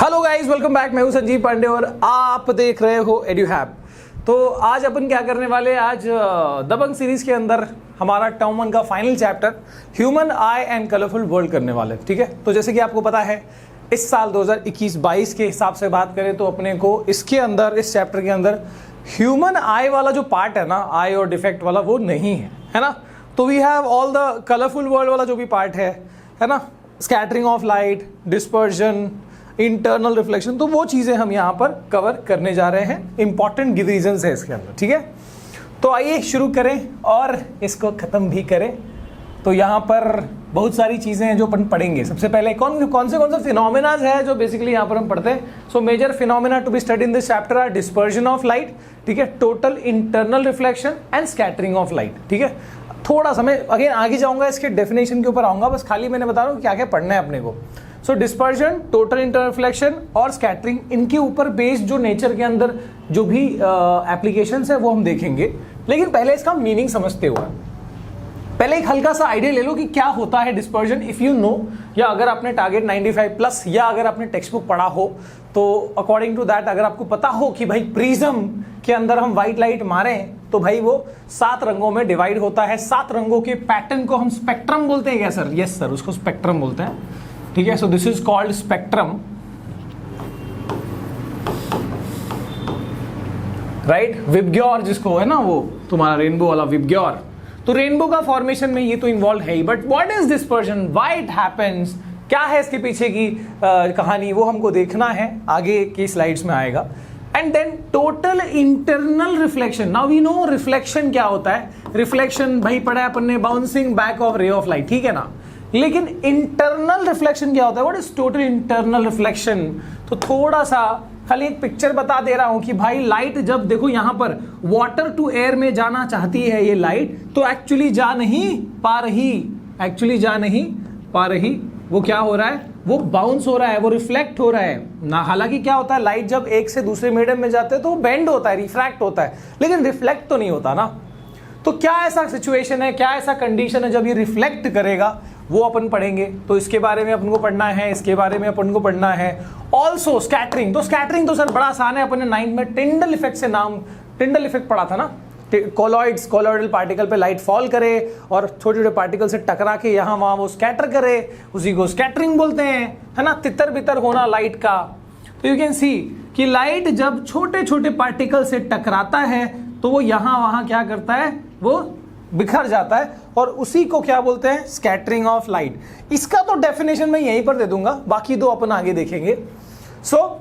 Hello guys, welcome back. मैं हूं संजीव पांडे और आप देख रहे हो एड्यूहैब। तो आज अपन क्या करने वाले, आज दबंग सीरीज के अंदर हमारा टर्म 1 का final chapter human I and colourful world करने वाले। ठीक है, तो जैसे कि आपको पता है इस साल 2021-22 के हिसाब से बात करें तो अपने को इसके अंदर, इस चैप्टर के अंदर ह्यूमन आई वाला जो पार्ट है ना, आई और डिफेक्ट वाला, वो नहीं है ना। तो we have all the colourful world वाला जो भी पार्ट है ना, scattering of light, dispersion, internal reflection, तो वो चीजें हम यहाँ पर कवर करने जा रहे हैं। इंपॉर्टेंट रीजंस है इसके अंदर। ठीक है, तो आइए शुरू करें और इसको खत्म भी करें। तो यहाँ पर बहुत सारी चीजें हैं जो अपन पढ़ेंगे। सबसे पहले कौन से फिनोमेनाज है जो बेसिकली यहाँ पर हम पढ़ते हैं। So major phenomena to be study in this chapter are dispersion of light, ठीक है, total internal reflection and scattering of light. ठीक है, थोड़ा सा मैं अगेन आगे जाऊंगा, इसके डेफिनेशन के ऊपर आऊंगा, बस खाली मैंने बता रहा हूँ क्या क्या पढ़ना है अपने को। सो डिस्पर्जन, टोटल इंटरनल रिफ्लेक्शन और स्कैटरिंग, इनके ऊपर बेस्ड जो नेचर के अंदर जो भी एप्लीकेशंस है वो हम देखेंगे। लेकिन पहले इसका मीनिंग समझते हुए पहले एक हल्का सा आइडिया ले लो कि क्या होता है डिस्पर्जन। इफ यू नो, या अगर आपने टारगेट 95+ या अगर आपने टेक्स्ट बुक पढ़ा हो तो अकॉर्डिंग टू दैट, अगर आपको पता हो कि भाई प्रिज्म के अंदर हम व्हाइट लाइट मारें तो भाई वो 7 रंगों में डिवाइड होता है। 7 रंगों के पैटर्न को हम स्पेक्ट्रम बोलते हैं क्या सर? यस सर, उसको स्पेक्ट्रम बोलते हैं। ठीक है, सो this is called spectrum, right. VIBGYOR जिसको है ना, वो तुम्हारा रेनबो वाला विबग्योर। तो रेनबो का फॉर्मेशन में ये तो इन्वॉल्व है ही, but what is dispersion, why it happens, क्या है इसके पीछे की कहानी, वो हमको देखना है, आगे की स्लाइड्स में आएगा। And then total internal reflection. Now we know reflection क्या होता है। रिफ्लेक्शन भाई पढ़ा है अपन ने, bouncing back of ray of light, ठीक है ना। लेकिन इंटरनल रिफ्लेक्शन क्या होता है, what is total internal reflection. तो थोड़ा सा खाली एक पिक्चर बता दे रहा हूं कि भाई लाइट जब देखो यहां पर वाटर टू एयर में जाना चाहती है ये लाइट, तो एक्चुअली जा नहीं पा रही, वो क्या हो रहा है, वो बाउंस हो रहा है, वो रिफ्लेक्ट हो रहा है ना। हालांकि क्या होता है, लाइट जब एक से दूसरे मीडियम में जाते हैं तो बेंड होता है, रिफ्रैक्ट होता है, लेकिन रिफ्लेक्ट तो नहीं होता ना। तो क्या ऐसा सिचुएशन है, क्या ऐसा कंडीशन है जब ये रिफ्लेक्ट करेगा, वो अपन पढ़ेंगे। तो इसके बारे में अपन को पढ़ना है, इसके बारे में अपन को पढ़ना है। ऑल्सो स्कैटरिंग, तो स्कैटरिंग तो सर बड़ा आसान है, अपन ने 9th में टिंडल इफेक्ट से टिंडल इफेक्ट पढ़ा था ना। कोलॉइडल पार्टिकल पे लाइट फॉल करे और छोटे छोटे पार्टिकल से टकरा के यहाँ वहां वो स्कैटर करे, उसी को स्कैटरिंग बोलते हैं, है ना। तितर बितर होना लाइट का। तो यू कैन सी कि लाइट जब छोटे छोटे पार्टिकल से टकराता है तो वो यहाँ वहां क्या करता है, वो बिखर जाता है, और उसी को क्या बोलते हैं, स्कैटरिंग ऑफ लाइट। इसका तो डेफिनेशन मैं यहीं पर दे दूंगा, बाकी दो अपन आगे देखेंगे। So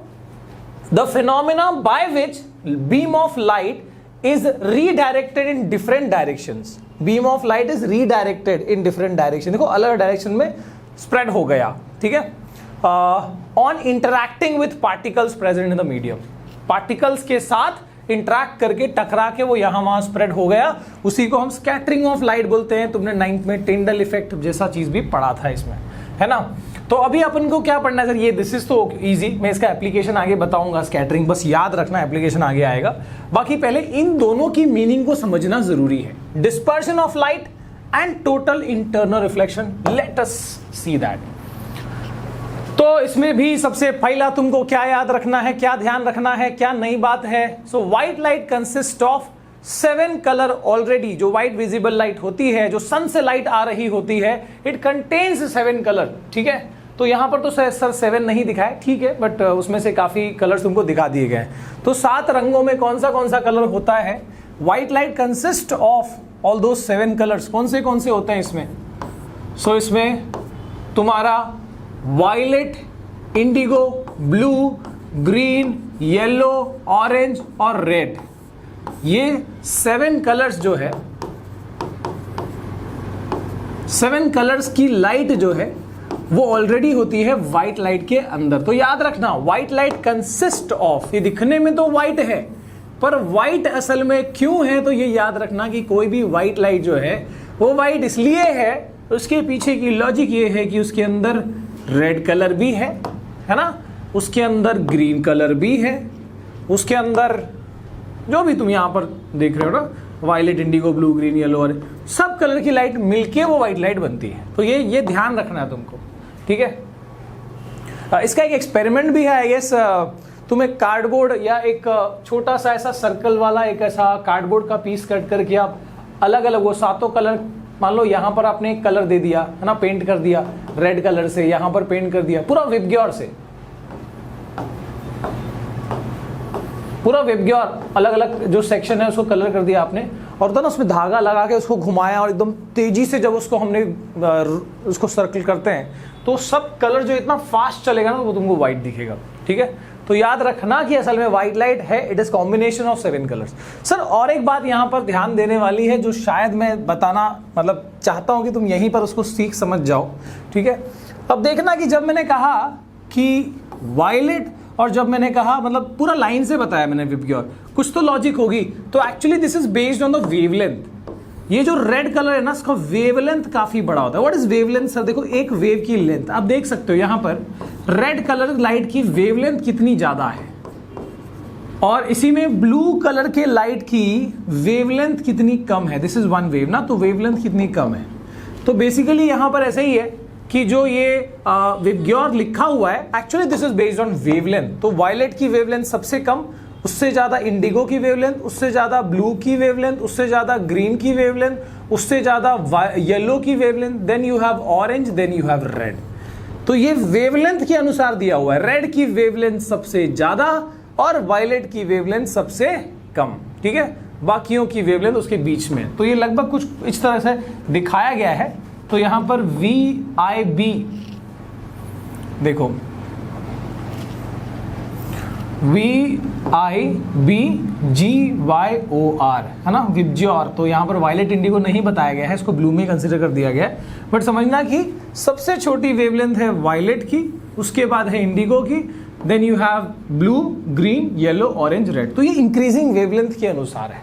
the phenomena by which beam of light is redirected in different directions. Beam of light is redirected in different direction. देखो अलग डायरेक्शन में स्प्रेड हो गया, ठीक है। On interacting with particles present in the medium, particles के साथ interact करके टकरा के वो यहाँ वहां स्प्रेड हो गया, उसी को हम स्कैटरिंग ऑफ लाइट बोलते हैं। तुमने 9th में टिंडल इफेक्ट जैसा चीज भी पढ़ा था इसमें, है ना। तो अभी अपन को क्या पढ़ना है सर, ये दिस इज तो इजी, मैं इसका एप्लीकेशन आगे बताऊंगा। स्कैटरिंग बस याद रखना, एप्लीकेशन आगे आएगा। बाकी पहले इन दोनों की मीनिंग को समझना जरूरी है, dispersion of light and total internal reflection. Let us see that. तो इसमें भी सबसे पहला तुमको क्या याद रखना है, क्या ध्यान रखना है, क्या नई बात है। So white light consist of 7 colour already. जो व्हाइट विजिबल लाइट होती है, जो सन से लाइट आ रही होती है, इट कंटेन्स 7 कलर, ठीक है। तो यहां पर तो सर 7 नहीं दिखाए, ठीक है, बट उसमें से काफी कलर्स तुमको दिखा दिए गए। तो 7 रंगों में कौन सा कलर होता है। White light consist of all दो 7 कलर्स। कौन से होते हैं इसमें। सो इसमें तुम्हारा violet, indigo, blue, green, yellow, orange और रेड, ये 7 कलर्स जो है, 7 कलर्स की लाइट जो है वो ऑलरेडी होती है व्हाइट लाइट के अंदर। तो याद रखना, व्हाइट लाइट कंसिस्ट ऑफ, ये दिखने में तो व्हाइट है, पर व्हाइट असल में क्यों है, तो ये याद रखना कि कोई भी व्हाइट लाइट जो है वो व्हाइट इसलिए है, उसके पीछे की लॉजिक ये है कि उसके अंदर रेड कलर भी है ना, उसके अंदर ग्रीन कलर भी है, उसके अंदर जो भी तुम यहां पर देख रहे हो ना, violet, indigo, blue, green, yellow, और सब कलर की लाइट मिलके वो व्हाइट लाइट बनती है। तो ये ध्यान रखना है तुमको, ठीक है। इसका एक एक्सपेरिमेंट भी है आई गेस। तुम एक कार्डबोर्ड या एक छोटा सा ऐसा सर्कल वाला एक ऐसा कार्डबोर्ड का पीस कट करके आप अलग अलग वो सातों कलर, मान लो यहाँ पर आपने एक कलर दे दिया है ना, पेंट कर दिया रेड कलर से, यहाँ पर पेंट कर दिया पूरा विबग्योर से, पूरा विबग्योर अलग अलग जो सेक्शन है उसको कलर कर दिया आपने, और तो ना उसमें धागा लगा के उसको घुमाया और एकदम तेजी से जब उसको हमने उसको सर्कल करते हैं तो सब कलर जो इतना फास्ट चलेगा ना वो तुमको व्हाइट दिखेगा। ठीक है, तो याद रखना कि असल में व्हाइट लाइट है, it is combination of 7 colours. Sir और एक बात यहाँ पर ध्यान देने वाली है जो शायद मैं बताना मतलब चाहता हूँ कि तुम यहीं पर उसको सीख समझ जाओ। ठीक है, अब देखना कि जब मैंने कहा कि वायलेट और जब मैंने कहा मतलब पूरा लाइन से बताया मैंने विबग्योर, कुछ तो लॉजिक होगी। तो actually this is based on the wavelength. ये जो रेड कलर है ना इसका वेवलेंथ काफी बड़ा होता है। What is wavelength sir? देखो एक वेव की लेंथ आप देख सकते हो यहाँ पर रेड कलर लाइट की वेवलेंथ कितनी ज्यादा है और इसी में ब्लू कलर के लाइट की वेवलेंथ कितनी कम है। दिस इज वन वेव ना, तो वेवलेंथ कितनी कम है। तो बेसिकली यहाँ पर ऐसा ही है कि जो ये विबग्योर लिखा हुआ है actually this is based on wavelength. तो वायलेट की वेवलेंथ सबसे कम, उससे ज्यादा इंडिगो की वेवलेंथ, उससे ज्यादा ब्लू की वेवलेंथ, उससे ज्यादा ग्रीन की वेवलेंथ, उससे ज्यादा येलो की wavelength, then you have orange, then you have red. तो ये वेवलेंथ के अनुसार दिया हुआ है, रेड की वेवलेंथ सबसे ज्यादा और वायलेट की वेवलेंथ सबसे कम। ठीक है, बाकियों की वेवलेंथ उसके बीच में। तो ये लगभग कुछ इस तरह से दिखाया गया है। तो यहां पर VIB देखो VIBGYOR है ना, विबग्योर। तो यहाँ पर वायलेट इंडिगो नहीं बताया गया है, इसको ब्लू में कंसीडर कर दिया गया है। बट समझना कि सबसे छोटी वेवलेंथ है वायलेट की, उसके बाद है इंडिगो की, then you have blue, green, yellow, orange, red. तो ये इंक्रीजिंग वेवलेंथ के अनुसार है।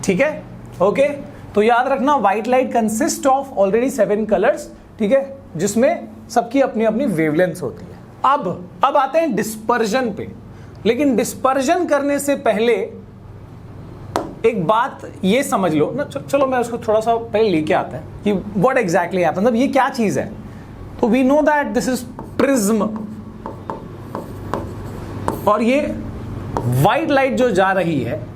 ठीक है, ओके। तो याद रखना white light consist of already 7 colours. ठीक है, जिसमें सबकी अपनी अपनी वेवलेंथ होती है। अब आते हैं डिस्पर्जन पे। लेकिन डिस्पर्जन करने से पहले एक बात ये समझ लो ना, चलो मैं उसको थोड़ा सा पहले लेके आता है कि व्हाट एग्जैक्टली हैपेंस। मतलब ये क्या चीज है? तो we know that this is prism, और ये व्हाइट लाइट जो जा रही है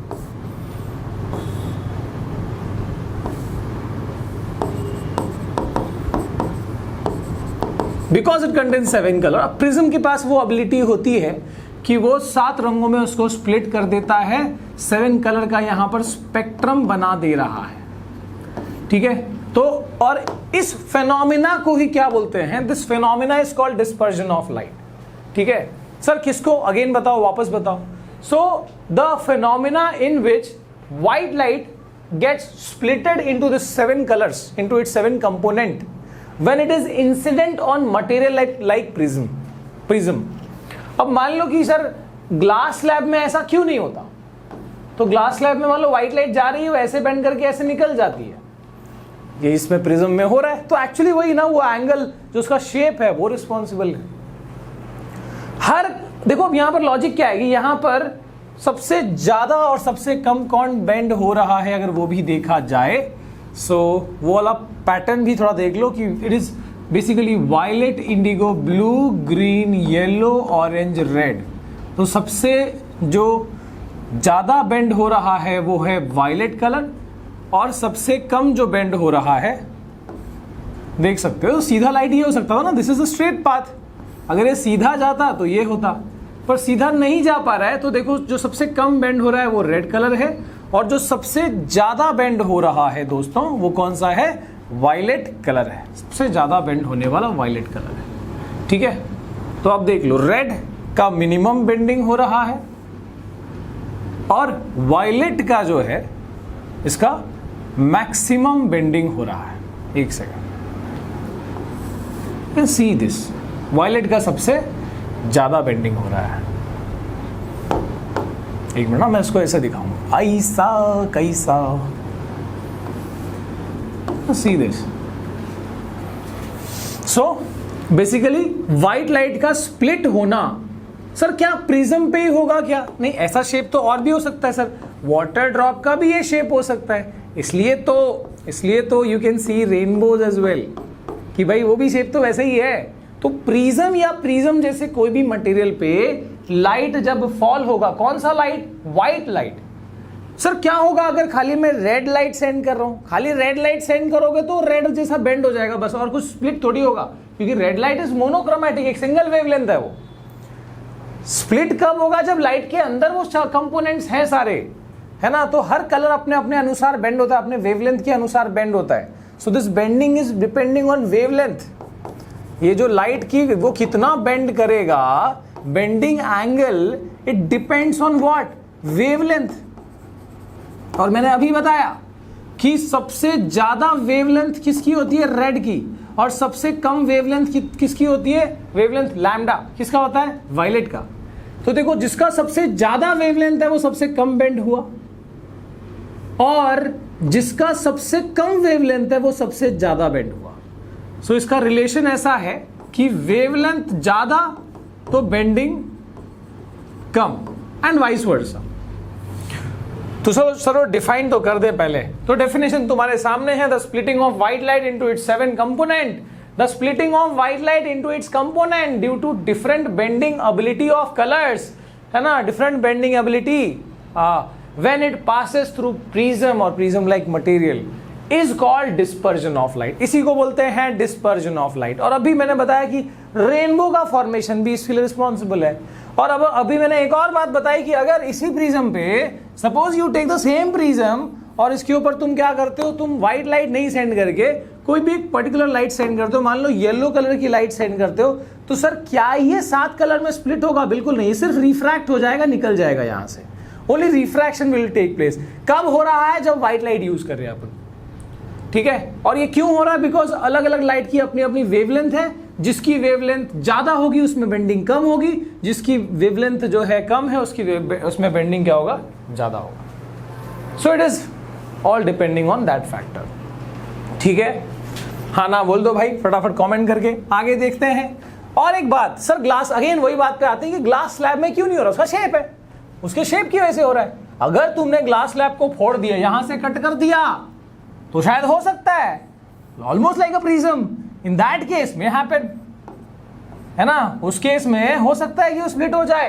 बिकॉज इट कंटेन्स 7 कलर। अब प्रिज्म के पास वो एबिलिटी होती है कि वो 7 रंगों में उसको स्प्लिट कर देता है, 7 कलर का यहां पर स्पेक्ट्रम बना दे रहा है। ठीक है, तो और इस फेनोमिना को ही क्या बोलते हैं? This phenomena is called dispersion of light. ठीक है सर, किसको अगेन बताओ, वापस बताओ। So the phenomena in which white light gets splitted into this 7 colours, into its 7 component when it is incident on material like prism। अब मान लो कि sir glass slab में ऐसा क्यों नहीं होता? तो ग्लास स्लैब में मान लो व्हाइट लाइट जा रही है, ऐसे बेंड करके ऐसे निकल जाती है, ये इसमें प्रिज्म में हो रहा है। तो एक्चुअली वही ना, वो एंगल जो उसका शेप है वो रिस्पॉन्सिबल है। हर देखो अब यहां पर लॉजिक क्या है कि यहां पर सबसे ज्यादा और सबसे कम कौन बेंड हो रहा है अगर वो भी देखा जाए। सो वो वाला पैटर्न भी थोड़ा देख लो कि it is basically violet, indigo, blue, green, yellow, orange, red. तो सबसे जो ज्यादा बेंड हो रहा है वो है वायलेट कलर, और सबसे कम जो बेंड हो रहा है देख सकते हो सीधा लाइट ये हो सकता था ना, this is a straight path. अगर ये सीधा जाता तो ये होता, पर सीधा नहीं जा पा रहा है। तो देखो जो सबसे कम बेंड हो रहा है वो रेड कलर है, और जो सबसे ज्यादा बेंड हो रहा है दोस्तों वो कौन सा है? वायलेट कलर है। सबसे ज्यादा बेंड होने वाला वायलेट कलर है। ठीक है, तो अब देख लो रेड का मिनिमम बेंडिंग हो रहा है और वायलेट का जो है इसका मैक्सिमम बेंडिंग हो रहा है। एक सेकंड, सी दिस, वायलेट का सबसे ज्यादा बेंडिंग हो रहा है। एक मिनट ना, मैं इसको ऐसे दिखाऊंगा, ऐसा कैसा, see this. So basically white light का स्प्लिट होना, सर क्या प्रिज्म पे ही होगा क्या? नहीं, ऐसा शेप तो और भी हो सकता है सर, वाटर ड्रॉप का भी ये शेप हो सकता है। इसलिए तो you can see rainbows as well, कि भाई वो भी शेप तो वैसे ही है। तो प्रिज्म या प्रिज्म जैसे कोई भी मटेरियल पे लाइट जब फॉल होगा, कौन सा लाइट? White light. सर क्या होगा अगर खाली मैं रेड लाइट सेंड कर रहा हूं? खाली रेड लाइट सेंड करोगे तो रेड जैसा बेंड हो जाएगा बस, और कुछ स्प्लिट थोड़ी होगा, क्योंकि रेड लाइट इज मोनोक्रोमैटिक, एक सिंगल वेवलेंथ है वो। स्प्लिट कब होगा? जब लाइट के अंदर वो कंपोनेंट्स हैं सारे, है ना, तो हर कलर अपने अपने अनुसार बेंड होता है, अपने वेवलेंथ के अनुसार बेंड होता है। So this bending is depending on wavelength. ये जो लाइट की वो कितना बेंड करेगा, bending angle, it depends on what? Wavelength. और मैंने अभी बताया कि सबसे ज्यादा वेवलेंथ किसकी होती है? रेड की। और सबसे कम वेवलेंथ किसकी होती है? वेवलेंथ लैम्डा किसका होता है? वायलेट का। तो देखो, जिसका सबसे ज्यादा वेवलेंथ है वो सबसे कम बेंड हुआ, और जिसका सबसे कम वेवलेंथ है वो सबसे ज्यादा बेंड हुआ। सो इसका रिलेशन ऐसा है कि वेवलेंथ ज्यादा तो bending come, and vice versa. तो सर डिफाइन तो कर दे पहले। तो डेफिनेशन तुम्हारे सामने है, the splitting of white light into its 7 component, the splitting of white light into its component due to different bending ability of colours, है ना, different bending ability when it passes through prism और prism like material is called dispersion of light. इसी को बोलते हैं dispersion of light. और अभी मैंने बताया कि रेनबो का फॉर्मेशन भी इसके लिए रिस्पॉन्सिबल है। और अब अभी मैंने एक और बात बताई कि अगर इसी प्रिज्म पे suppose you take the same prism और इसके ऊपर तुम क्या करते हो, तुम व्हाइट लाइट नहीं सेंड करके कोई भी एक पर्टिकुलर लाइट सेंड करते हो, मान लो येलो कलर की लाइट सेंड करते हो, तो सर क्या ये 7 कलर में स्प्लिट होगा? बिल्कुल नहीं, सिर्फ रिफ्रैक्ट हो जाएगा, निकल जाएगा यहां से। Only refraction will take place. कब हो रहा है? जब व्हाइट लाइट यूज कर रहे हैं अपन, ठीक है। और ये क्यों हो रहा है? बिकॉज अलग अलग लाइट की अपनी अपनी वेवलेंथ है, जिसकी वेवलेंथ ज्यादा होगी उसमें बेंडिंग कम होगी, जिसकी वेवलेंथ जो है कम है उसमें बेंडिंग क्या होगा? ज्यादा होगा। सो it is all depending on that factor, ठीक है। हाँ ना बोल दो भाई फटाफट कमेंट करके। आगे देखते हैं। और एक बात सर, ग्लास, अगेन वही बात पे आते हैं कि ग्लास स्लैब में क्यों नहीं हो रहा? उसका शेप है, उसके शेप की वजह से हो रहा है। अगर तुमने ग्लास स्लैब को फोड़ दिया, यहां से कट कर दिया, तो शायद हो सकता है almost like a prism, in that case में हैपन, है ना, उस केस में हो सकता है कि वो स्प्लिट हो जाए।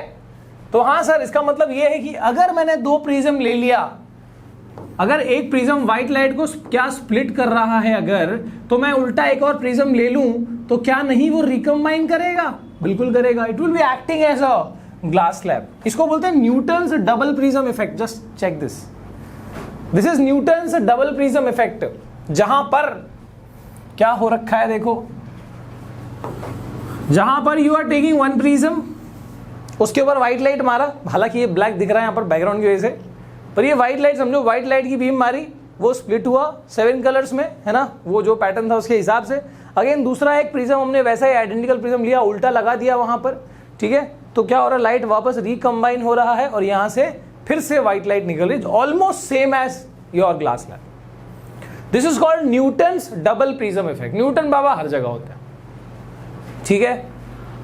तो हाँ सर, इसका मतलब ये है कि अगर मैंने 2 प्रिज्म ले लिया, अगर एक प्रिज्म व्हाइट लाइट को क्या स्प्लिट कर रहा है अगर, तो मैं उल्टा एक और प्रिज्म ले लूं तो क्या नहीं वो रिकम्बाइन करेगा? बिल्कुल करेगा। It will be acting as a glass slab. इसको बोलते हैं Newton's double prism effect. Just check this, this is Newton's double prism effect. जहां पर क्या हो रखा है देखो, जहां पर यू आर टेकिंग 1 प्रिज्म, उसके ऊपर व्हाइट लाइट मारा, हालांकि ये ब्लैक दिख रहा है यहां पर बैकग्राउंड की वजह से, पर ये व्हाइट लाइट समझो, व्हाइट लाइट की बीम मारी, वो स्प्लिट हुआ 7 कलर्स में, है ना, वो जो पैटर्न था उसके हिसाब से। अगेन दूसरा एक प्रिज्म हमने वैसा ही आइडेंटिकल प्रिज्म लिया, उल्टा लगा दिया वहां पर, ठीक है। तो क्या हो रहा है? लाइट वापस रिकम्बाइन हो रहा है और यहां से फिर से व्हाइट लाइट निकल रही, almost same as your glass lab. This is called Newton's double prism effect. Newton बाबा हर जगह होते हैं, ठीक है।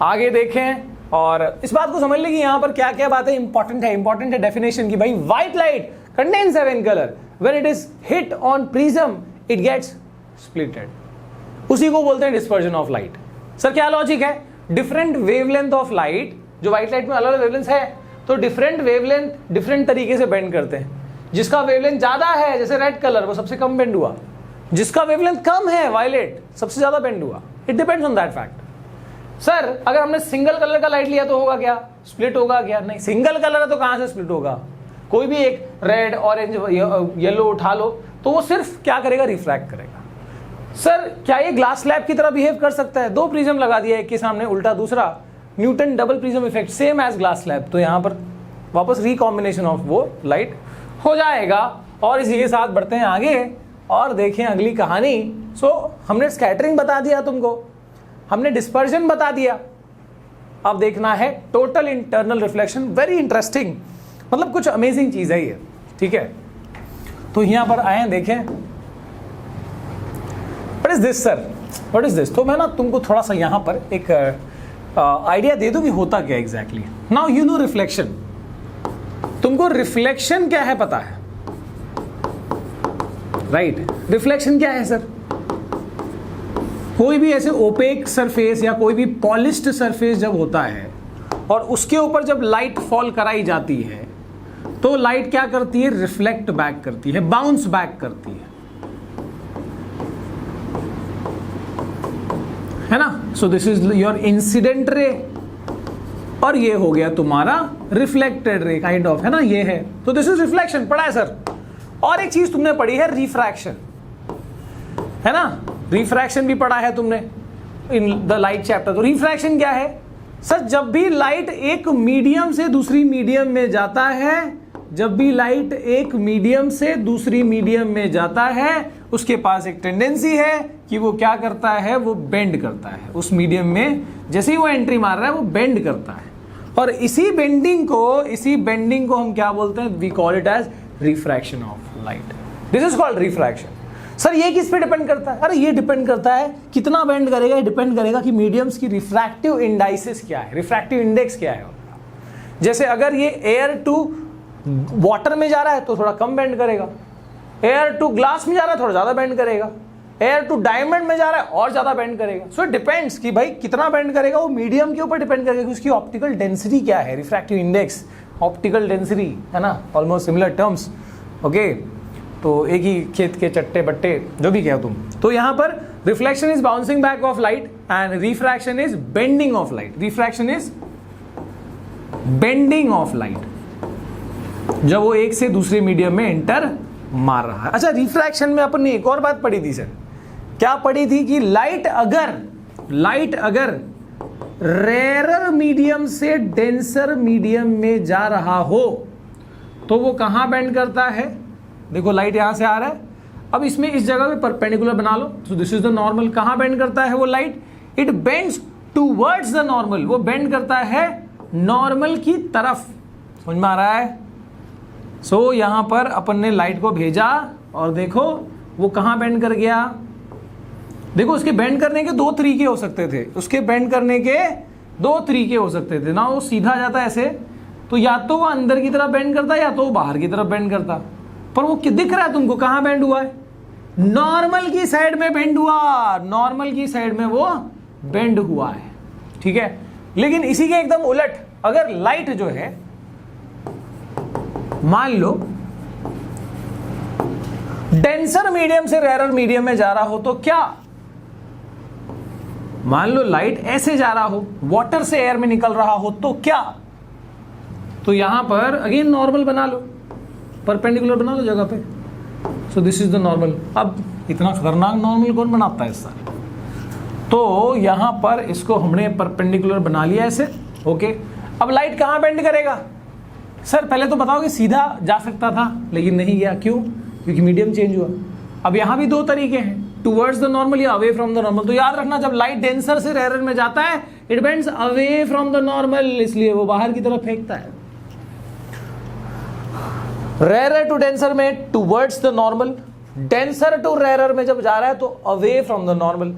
आगे देखें और इस बात को समझ लें कि यहां पर क्या क्या बातें इंपॉर्टेंट है डेफिनेशन की। भाई white light contain 7 colour, when it is hit on prism it gets splitted, उसी को बोलते हैं डिस्पर्जन ऑफ लाइट। सर क्या लॉजिक है? डिफरेंट वेवलेंथ ऑफ लाइट, जो व्हाइट लाइट में अलग अलग वेवलेंथ है, तो डिफरेंट वेवलेंथ डिफरेंट तरीके से बेंड करते हैं। जिसका वेवलेंथ ज्यादा है, जैसे रेड कलर, वो सबसे कम बेंड हुआ। जिसका वेवलेंथ कम है, वायलेट, सबसे ज्यादा बेंड हुआ। It depends on that fact. Sir अगर हमने सिंगल कलर का लाइट लिया तो होगा क्या? स्प्लिट होगा क्या? नहीं, सिंगल कलर है तो कहां से स्प्लिट होगा? कोई भी एक रेड, ऑरेंज, येलो उठा लो तो वो सिर्फ क्या करेगा? रिफ्रैक्ट करेगा। सर क्या ये ग्लास स्लैब की तरह बिहेव कर सकता है? 2 प्रिज्म लगा दिया, एक के सामने उल्टा दूसरा, Newton double prism effect, same as glass slab, तो यहां पर वापस रिकॉम्बिनेशन ऑफ वो लाइट हो जाएगा। और इसी के साथ बढ़ते हैं आगे और देखें अगली कहानी। हमने स्कैटरिंग बता दिया तुमको, हमने डिस्पर्जन बता दिया, अब देखना है total internal reflection. Very interesting, मतलब कुछ अमेजिंग चीज है ये, ठीक है। तो यहां पर आए देखें, what is this sir, what is this. तो मैं ना तुमको थोड़ा सा यहां पर एक आइडिया दे दूं कि होता क्या exactly. Now you know reflection, तुमको रिफ्लेक्शन क्या है पता है, राइट? रिफ्लेक्शन क्या है सर? कोई भी ऐसे ओपेक सरफेस या कोई भी पॉलिश्ड सरफेस जब होता है और उसके ऊपर जब लाइट फॉल कराई जाती है तो लाइट क्या करती है, रिफ्लेक्ट बैक करती है, बाउंस बैक करती है ना। सो this is your incident ray और ये हो गया तुम्हारा रिफ्लेक्टेड रे काइंड ऑफ, है ना, ये है। तो दिस इज रिफ्लेक्शन, पढ़ा है सर। और एक चीज तुमने पढ़ी है रिफ्रैक्शन, है ना, रिफ्रैक्शन भी पढ़ा है तुमने इन द लाइट चैप्टर। तो रिफ्रैक्शन क्या है सर, जब भी लाइट एक मीडियम से दूसरी मीडियम में जाता है, जब भी लाइट एक मीडियम से दूसरी मीडियम में जाता है, उसके पास एक टेंडेंसी है कि वो क्या करता है, वो बेंड करता है उस मीडियम में। जैसे ही वो एंट्री मार रहा है वो बेंड करता है, और इसी बेंडिंग को हम क्या बोलते हैं, we call it as refraction of light. This is called refraction. Sir ये किस पे डिपेंड करता है? अरे ये डिपेंड करता है कितना बेंड करेगा, ये डिपेंड करेगा कि मीडियम्स की रिफ्रैक्टिव इंडाइसिस क्या है, रिफ्रैक्टिव इंडेक्स क्या है उनका। जैसे अगर ये एयर टू वाटर में जा रहा है तो थोड़ा कम बेंड करेगा, एयर टू ग्लास में जा रहा है थोड़ा ज्यादा बेंड करेगा, एयर टू डायमंड में जा रहा है और ज्यादा बेंड करेगा। सो इट डिपेंड्स कि भाई कितना बेंड करेगा, वो मीडियम के ऊपर डिपेंड करेगा कि उसकी ऑप्टिकल डेंसिटी क्या है, रिफ्रैक्टिव इंडेक्स, ऑप्टिकल डेंसिटी, है ना, ऑलमोस्ट सिमिलर टर्म्स। ओके, तो एक ही खेत के चट्टे बट्टे जो भी कहो तुम। तो यहां पर reflection is bouncing back of light and refraction is bending of light. Refraction is bending of light जब वो एक से दूसरे मीडियम में एंटर मार रहा है। अच्छा, रिफ्रैक्शन में अपन ने एक और बात पढ़ी थी सर, क्या पढ़ी थी कि लाइट अगर रेयरर मीडियम से डेंसर मीडियम में जा रहा हो तो वो कहां बेंड करता है। देखो लाइट यहां से आ रहा है, अब इसमें इस जगह पे परपेंडिकुलर बना लो। So this is the normal. कहां बेंड करता है वो light, it bends towards the normal, वो बेंड करता है नॉर्मल की तरफ। समझ में आ रहा है? सो यहां पर अपन ने लाइट को भेजा और देखो वो कहां बेंड कर गया। देखो उसके बेंड करने के दो तरीके हो सकते थे, हो सकते थे ना। वो सीधा जाता ऐसे, तो या तो वो अंदर की तरफ बेंड करता या तो वो बाहर की तरफ बेंड करता। पर वो दिख रहा है तुमको कहां बेंड हुआ है, नॉर्मल की साइड में बेंड हुआ, नॉर्मल की साइड में वो बेंड हुआ है, ठीक है। लेकिन इसी के एकदम उलट, अगर लाइट जो है मान लो डेंसर मीडियम से रेरर मीडियम में जा रहा हो तो क्या, मान लो लाइट ऐसे जा रहा हो, वाटर से एयर में निकल रहा हो तो क्या, तो यहां पर अगेन नॉर्मल बना लो, परपेंडिकुलर बना लो जगह पे। सो दिस इज द नॉर्मल। अब इतना खतरनाक नॉर्मल कौन बनाता है इसका, तो यहां पर इसको हमने परपेंडिकुलर बना लिया ऐसे। ओके, अब लाइट कहां बेंड करेगा सर, पहले तो बताओ कि सीधा जा सकता था लेकिन नहीं गया, क्यों, क्योंकि मीडियम चेंज हुआ। अब यहां भी दो तरीके हैं, टुवर्ड्स द नॉर्मल या अवे फ्रॉम द नॉर्मल। तो याद रखना जब लाइट डेंसर से रेरर में जाता है it bends away from the normal, इसलिए वो बाहर की तरफ फेंकता है। रेरर टू डेंसर में towards the normal, denser to rarer में जब जा रहा है तो अवे फ्रॉम द नॉर्मल,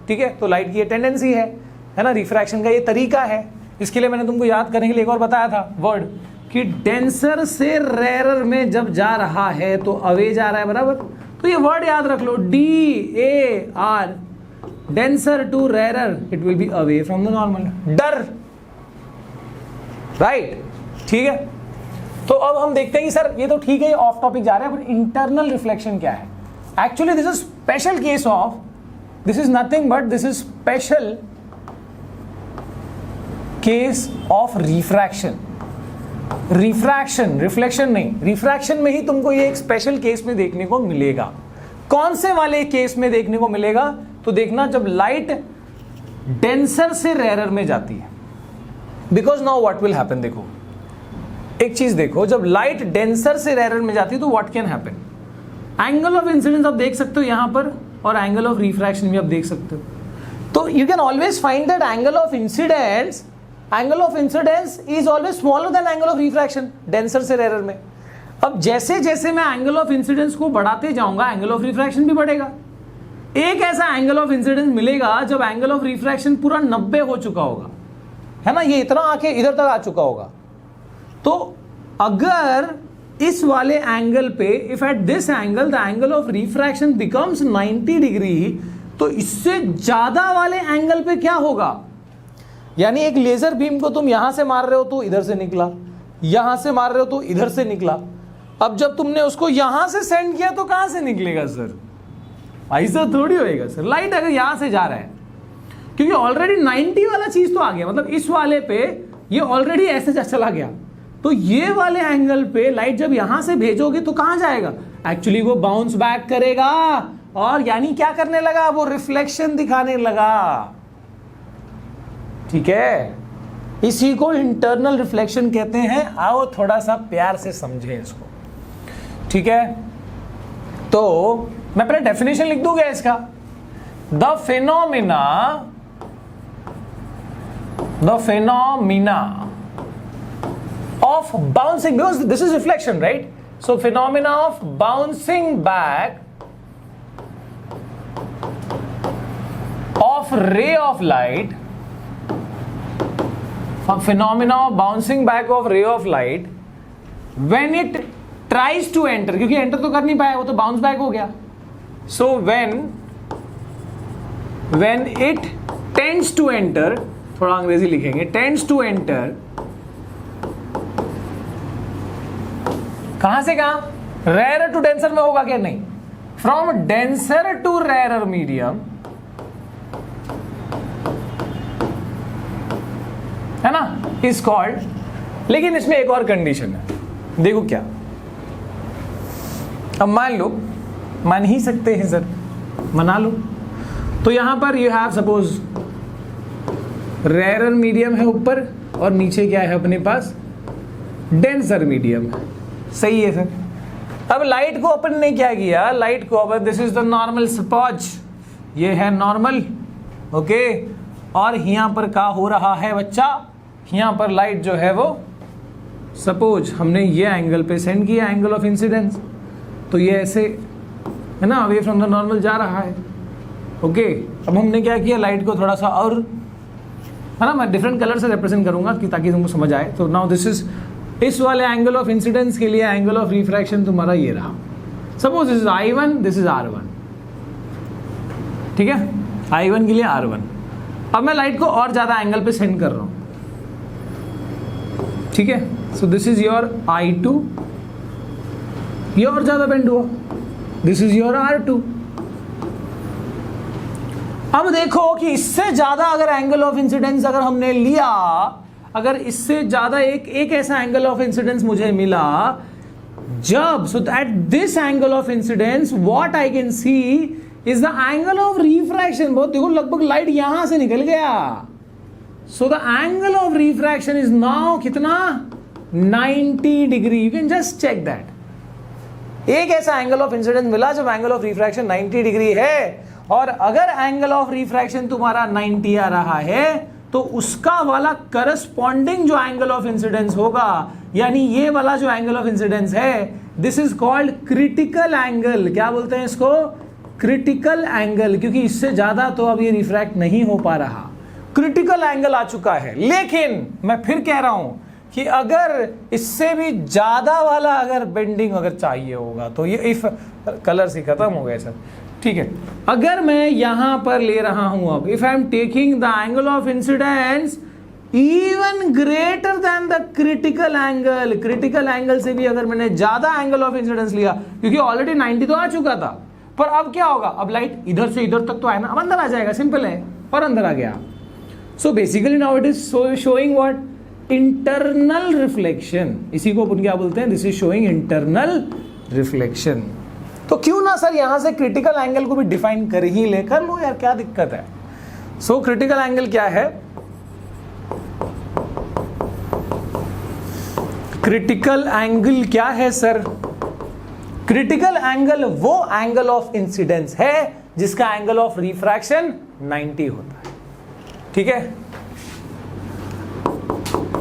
ठीक है। तो लाइट की ये टेंडेंसी है ना, रिफ्रैक्शन का ये तरीका है। इसके लिए मैंने तुमको याद करने के लिए एक और बताया था वर्ड कि डेंसर से रेरर में जब जा रहा है तो अवे जा रहा है, बराबर। तो ये वर्ड याद रख लो, DAR, denser to rarer, it will be away from the normal, डर, राइट, ठीक है। तो अब हम देखते हैं कि सर ये तो ठीक है, ऑफ टॉपिक जा रहे हैं, पर इंटरनल रिफ्लेक्शन क्या है। Actually this is special case of, this is nothing but this is special case of refraction. Refraction, reflection नहीं, रिफ्रैक्शन में ही तुमको ये एक स्पेशल केस में देखने को मिलेगा। कौन से वाले केस में देखने को मिलेगा, तो देखना जब लाइट डेंसर से रेरर में जाती है। Because now what will happen, देखो एक चीज देखो, जब लाइट डेंसर से रेरर में जाती है तो what can happen, angle of incidence आप देख सकते हो यहां पर, और एंगल ऑफ रिफ्रैक्शन भी आप देख सकते हो। तो you can always find that angle of incidence is always smaller than angle of refraction denser से रेरर में। अब जैसे जैसे मैं एंगल ऑफ इंसिडेंस को बढ़ाते जाऊंगा एंगल ऑफ रिफ्रैक्शन भी बढ़ेगा। एक ऐसा एंगल ऑफ इंसिडेंस मिलेगा जब एंगल ऑफ रिफ्रैक्शन पूरा 90 हो चुका होगा, है ना, ये इतना आके इधर तक आ चुका होगा। तो अगर इस वाले एंगल पे, if at this angle the angle of refraction becomes 90 degree, तो इससे ज्यादा वाले एंगल पे क्या होगा, यानी एक लेजर बीम को तुम यहां से मार रहे हो तो इधर से निकला, यहां से मार रहे हो तो इधर से निकला। अब जब तुमने उसको यहां से सेंड किया तो कहां से निकलेगा सर, ऐसा थोड़ी होएगा सर। लाइट अगर यहां से जा रहा है, क्योंकि ऑलरेडी 90 वाला चीज तो आ गया, मतलब इस वाले पे ये ऑलरेडी ऐसे चला गया, तो ये वाले एंगल पे लाइट जब यहां से भेजोगे तो कहां जाएगा, एक्चुअली वो बाउंस बैक करेगा, और यानी क्या करने लगा, वो रिफ्लेक्शन दिखाने लगा। ठीक है, इसी को इंटरनल रिफ्लेक्शन कहते हैं। आओ थोड़ा सा प्यार से समझें इसको। ठीक है, तो मैं पहले डेफिनेशन लिख दूंगा इसका। The phenomena of bouncing, because this is reflection, right? So phenomena of bouncing back of ray of light, phenomena of bouncing back of ray of light when it tries to enter, क्योंकि enter तो कर नहीं पाया, वो तो bounce back हो गया। So when it tends to enter, थोड़ा अंग्रेजी लिखेंगे, tends to enter, कहां से कहां, रेयर टू डेंसर में होगा क्या, नहीं, from denser to rare medium, है ना, इज कॉल्ड। लेकिन इसमें एक और कंडीशन है, देखो क्या। अब मान ही सकते हैं सर, मना लो। तो यहां पर you have suppose rare medium है ऊपर, और नीचे क्या है अपने पास, डेंसर मीडियम है। सही है सर। अब लाइट को अपन ने क्या किया, लाइट को अपन, this is the normal suppose, ये है नॉर्मल, ओके। और यहां पर क्या हो रहा है बच्चा, यहां पर लाइट जो है वो, सपोज हमने ये एंगल पे सेंड किया, एंगल ऑफ इंसिडेंस, तो ये ऐसे है ना, अवे फ्रॉम द नॉर्मल जा रहा है, ओके। अब हमने क्या किया, लाइट को थोड़ा सा और, है ना, मैं डिफरेंट कलर से रिप्रेजेंट करूंगा कि ताकि तुमको समझ आए। तो नाउ दिस इज, इस वाले एंगल ऑफ इंसिडेंस के लिए एंगल ऑफ रिफ्रैक्शन तुम्हारा ये रहा, suppose this is I1, this is R1, ठीक है, I1 के लिए R1। अब मैं लाइट को और ज्यादा एंगल पे सेंड कर रहा हूं, ठीक है। सो दिस इज योर I2, ये और ज्यादा बेंड हुआ, दिस इज योर R2। अब देखो कि इससे ज्यादा अगर एंगल ऑफ इंसिडेंस अगर हमने लिया, अगर इससे ज्यादा एक ऐसा एंगल ऑफ इंसिडेंस मुझे मिला, जब, so at this angle of incidence what I can see is the angle of refraction. बहुत देखो, लगभग लाइट यहां से निकल गया, so the angle of refraction is now कितना, 90 degree. You can just check that. एक ऐसा एंगल ऑफ इंसिडेंस मिला जब एंगल ऑफ रिफ्रैक्शन 90 डिग्री है, और अगर एंगल ऑफ रिफ्रैक्शन तुम्हारा 90 आ रहा है, तो उसका वाला करस्पॉन्डिंग जो एंगल ऑफ इंसिडेंस होगा, यानी ये वाला जो एंगल ऑफ इंसिडेंस है, this is called critical angle. क्या बोलते हैं इसको, क्रिटिकल एंगल, क्योंकि इससे ज्यादा तो अब ये रिफ्रैक्ट नहीं हो पा रहा, क्रिटिकल एंगल आ चुका है। लेकिन मैं फिर कह रहा हूं कि अगर इससे भी ज्यादा वाला अगर बेंडिंग अगर चाहिए होगा, तो ये इफ कलर से खत्म हो गया सर, ठीक है। अगर मैं यहां पर ले रहा हूं, अब if I am taking the angle of incidence even greater than the critical angle, critical angle से भी अगर मैंने ज्यादा एंगल ऑफ इंसिडेंस लिया, क्योंकि ऑलरेडी 90 तो आ चुका था, पर अब क्या होगा, अब लाइट इधर से इधर तक तो आया ना, अब अंदर आ जाएगा, सिंपल है, और अंदर आ गया। So basically now it is showing what, internal reflection. इसी को अपन क्या बोलते हैं, this is showing internal reflection. तो क्यों ना सर यहां से क्रिटिकल एंगल को भी डिफाइन कर ही ले, कर लो यार, क्या दिक्कत है। सो क्रिटिकल एंगल क्या है, क्रिटिकल एंगल क्या है सर, क्रिटिकल एंगल वो एंगल ऑफ इंसिडेंस है जिसका एंगल ऑफ रिफ्रैक्शन 90 होता है, ठीक है।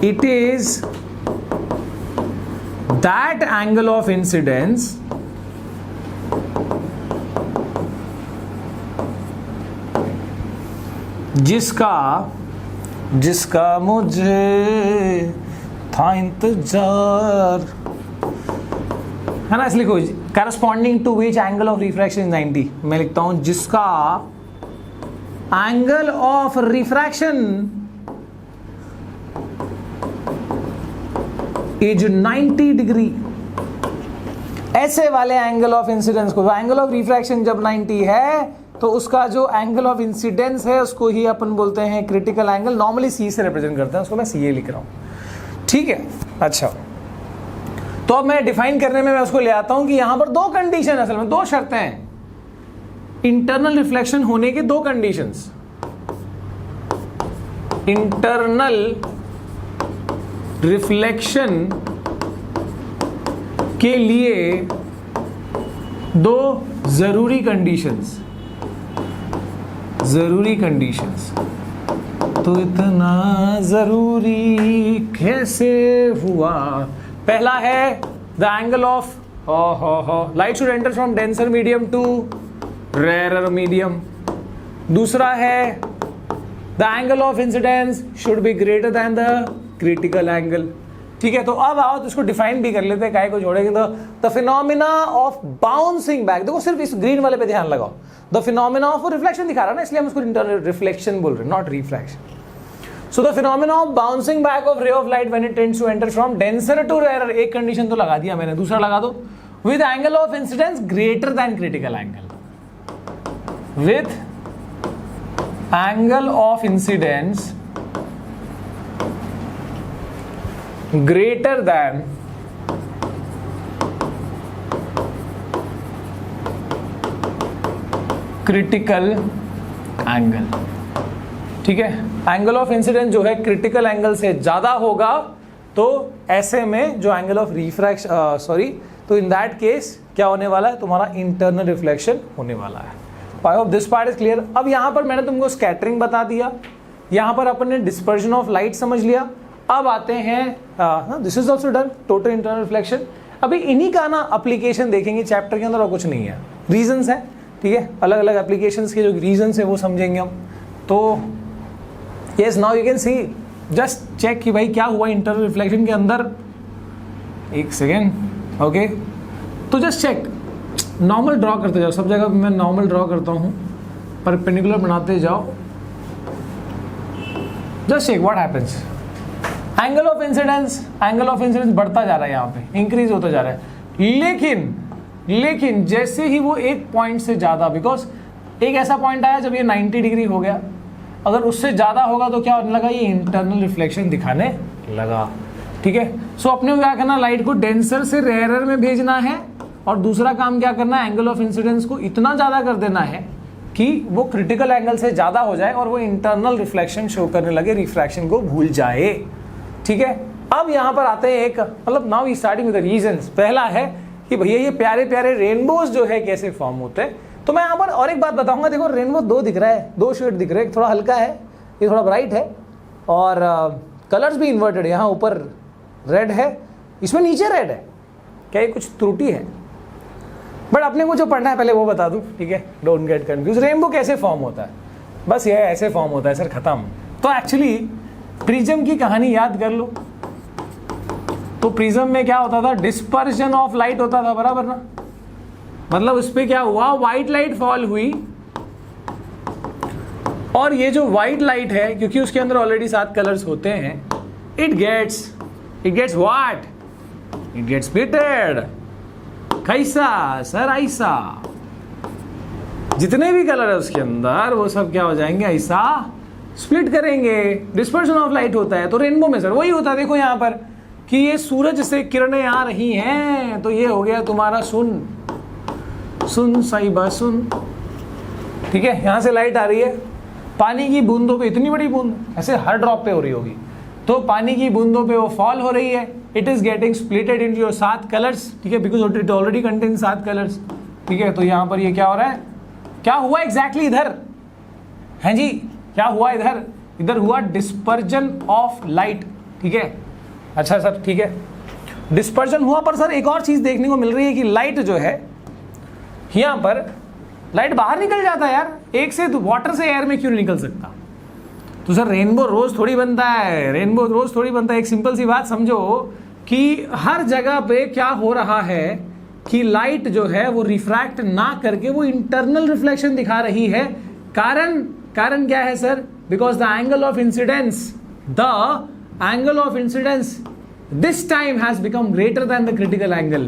It is that angle of incidence जिसका मुझे था इंतजार, है ना, इसलिए कोई corresponding to which angle of refraction 90, मैं लिखता हूं जिसका angle of refraction is 90 degree. ऐसे वाले एंगल ऑफ इंसिडेंस को, एंगल ऑफ रिफ्रैक्शन जब 90 है तो उसका जो एंगल ऑफ इंसिडेंस है उसको ही अपन बोलते हैं क्रिटिकल एंगल। नॉर्मली सी से रिप्रेजेंट करते हैं उसको, मैं सी ए लिख रहा हूं, ठीक है। अच्छा, तो अब मैं डिफाइन करने में मैं उसको ले आता हूं कि यहां पर दो कंडीशन, असल में दो शर्तें हैं इंटरनल रिफ्लेक्शन होने के, दो कंडीशंस। इंटरनल रिफ्लेक्शन के लिए दो जरूरी कंडीशंस, जरूरी कंडीशंस। तो इतना जरूरी कैसे हुआ? पहला है the angle of light should enter from denser medium to rare medium. दूसरा है the angle of incidence should be greater than the critical angle. ठीक है, तो अब आओ तो इसको डिफाइन भी कर लेते हैं, काय को छोड़ेंगे। तो the phenomena of bouncing back, देखो सिर्फ इस ग्रीन वाले पे ध्यान लगाओ। द फिनोमिना ऑफ, रिफ्लेक्शन दिखा रहा है ना, इसलिए हम उसको इंटरनल रिफ्लेक्शन बोल रहे हैं, not refraction. So the phenomena of bouncing back of ray of light when it tends to enter from denser to rarer, एक कंडीशन तो लगा दिया मैंने, दूसरा लगा दो, with angle of incidence greater than critical angle, with angle of incidence greater than critical angle। ठीक है, एंगल ऑफ इंसिडेंस जो है क्रिटिकल एंगल से ज्यादा होगा तो ऐसे में जो एंगल ऑफ रिफ्रैक्शन तो इन दैट केस क्या होने वाला है, तुम्हारा इंटरनल रिफ्लेक्शन होने वाला है। I hope this part is clear. अब यहां पर मैंने तुमको स्कैटरिंग बता दिया, यहां पर अपन ने डिस्पर्जन ऑफ लाइट समझ लिया। अब आते हैं, this is also done, total internal reflection. अभी इन्हीं का ना एप्लीकेशन देखेंगे चैप्टर के अंदर, और कुछ नहीं है, रीजंस है, ठीक है, अलग अलग एप्लीकेशंस के जो रीजंस है वो समझेंगे हम। तो yes, now you can see, just check कि भाई क्या हुआ इंटरनल रिफ्लेक्शन के अंदर। एक सेकेंड, ओके, तो जस्ट चेक, नॉर्मल ड्रॉ करते जाओ, सब जगह मैं नॉर्मल ड्रॉ करता हूँ, परपेंडिकुलर बनाते जाओ, just check what happens. Angle of incidence बढ़ता जा रहा है, यहाँ पे इंक्रीज होता जा रहा है, लेकिन जैसे ही वो एक पॉइंट से ज्यादा, बिकॉज एक ऐसा पॉइंट आया जब ये 90 डिग्री हो गया, अगर उससे ज्यादा होगा तो क्या होने लगा, ये इंटरनल रिफ्लेक्शन दिखाने लगा। ठीक है, सो अपने को क्या करना, लाइट को डेंसर से रेयरर में भेजना है, और दूसरा काम क्या करना है, एंगल ऑफ इंसिडेंस को इतना ज्यादा कर देना है कि वो क्रिटिकल एंगल से ज्यादा हो जाए और वो इंटरनल रिफ्लेक्शन शो करने लगे, रिफ्रैक्शन को भूल जाए। ठीक है, अब यहां पर आते हैं एक, मतलब now we starting with the reasons. पहला है कि भैया ये प्यारे प्यारे रेनबोज जो है कैसे फॉर्म होते हैं। तो मैं यहाँ पर और एक बात बताऊंगा, देखो रेनबो दो दिख रहा है, दो शेड दिख रहे हैं, एक थोड़ा हल्का है, ये थोड़ा ब्राइट है, और कलर्स भी इन्वर्टेड, यहाँ ऊपर रेड है, इसमें नीचे रेड है, क्या ये कुछ त्रुटि है? बट अपने को जो पढ़ना है पहले वो बता दूं, ठीक है, डोंट गेट कंफ्यूज। रेनबो कैसे फॉर्म होता है, बस ये ऐसे फॉर्म होता है सर, खत्म। तो एक्चुअली प्रिज्म की कहानी याद कर लो, तो प्रिज्म में क्या होता था, डिस्पर्जन ऑफ लाइट होता था, बराबर ना, मतलब उस पर क्या हुआ, व्हाइट लाइट फॉल हुई, और ये जो व्हाइट लाइट है, क्योंकि उसके अंदर ऑलरेडी 7 कलर्स होते हैं, it gets what, it gets splitted. कैसा सर, ऐसा, जितने भी कलर है उसके अंदर वो सब क्या हो जाएंगे, ऐसा स्प्लिट करेंगे, डिस्पर्जन ऑफ लाइट होता है। तो रेनबो में सर वही होता है, देखो यहाँ पर कि ये सूरज से किरणें आ रही हैं, तो ये हो गया तुम्हारा सुन साहिबा सुन, ठीक है, यहां से लाइट आ रही है, पानी की बूंदों पे, इतनी बड़ी बूंद ऐसे हर ड्रॉप पे हो रही होगी, तो पानी की बूंदों पे वो फॉल हो रही है, it is getting splitted into your 7 colours, ठीक है, because it already contain 7 colours. ठीक है, तो यहां पर ये क्या हो रहा है, क्या हुआ एग्जैक्टली इधर, हैं जी, क्या हुआ इधर हुआ डिस्पर्जन ऑफ लाइट। ठीक है, अच्छा सर, ठीक है, डिस्पर्जन हुआ, पर सर एक और चीज देखने को मिल रही है कि लाइट जो है, यहां पर लाइट बाहर निकल जाता है यार, एक से वाटर से एयर में क्यों नहीं निकल सकता? तो सर रेनबो रोज थोड़ी बनता है, एक सिंपल सी बात समझो कि हर जगह पे क्या हो रहा है कि लाइट जो है वो रिफ्रैक्ट ना करके वो इंटरनल रिफ्लेक्शन दिखा रही है। कारण कारण क्या है sir? Because the angle of incidence this time has become greater than the critical angle,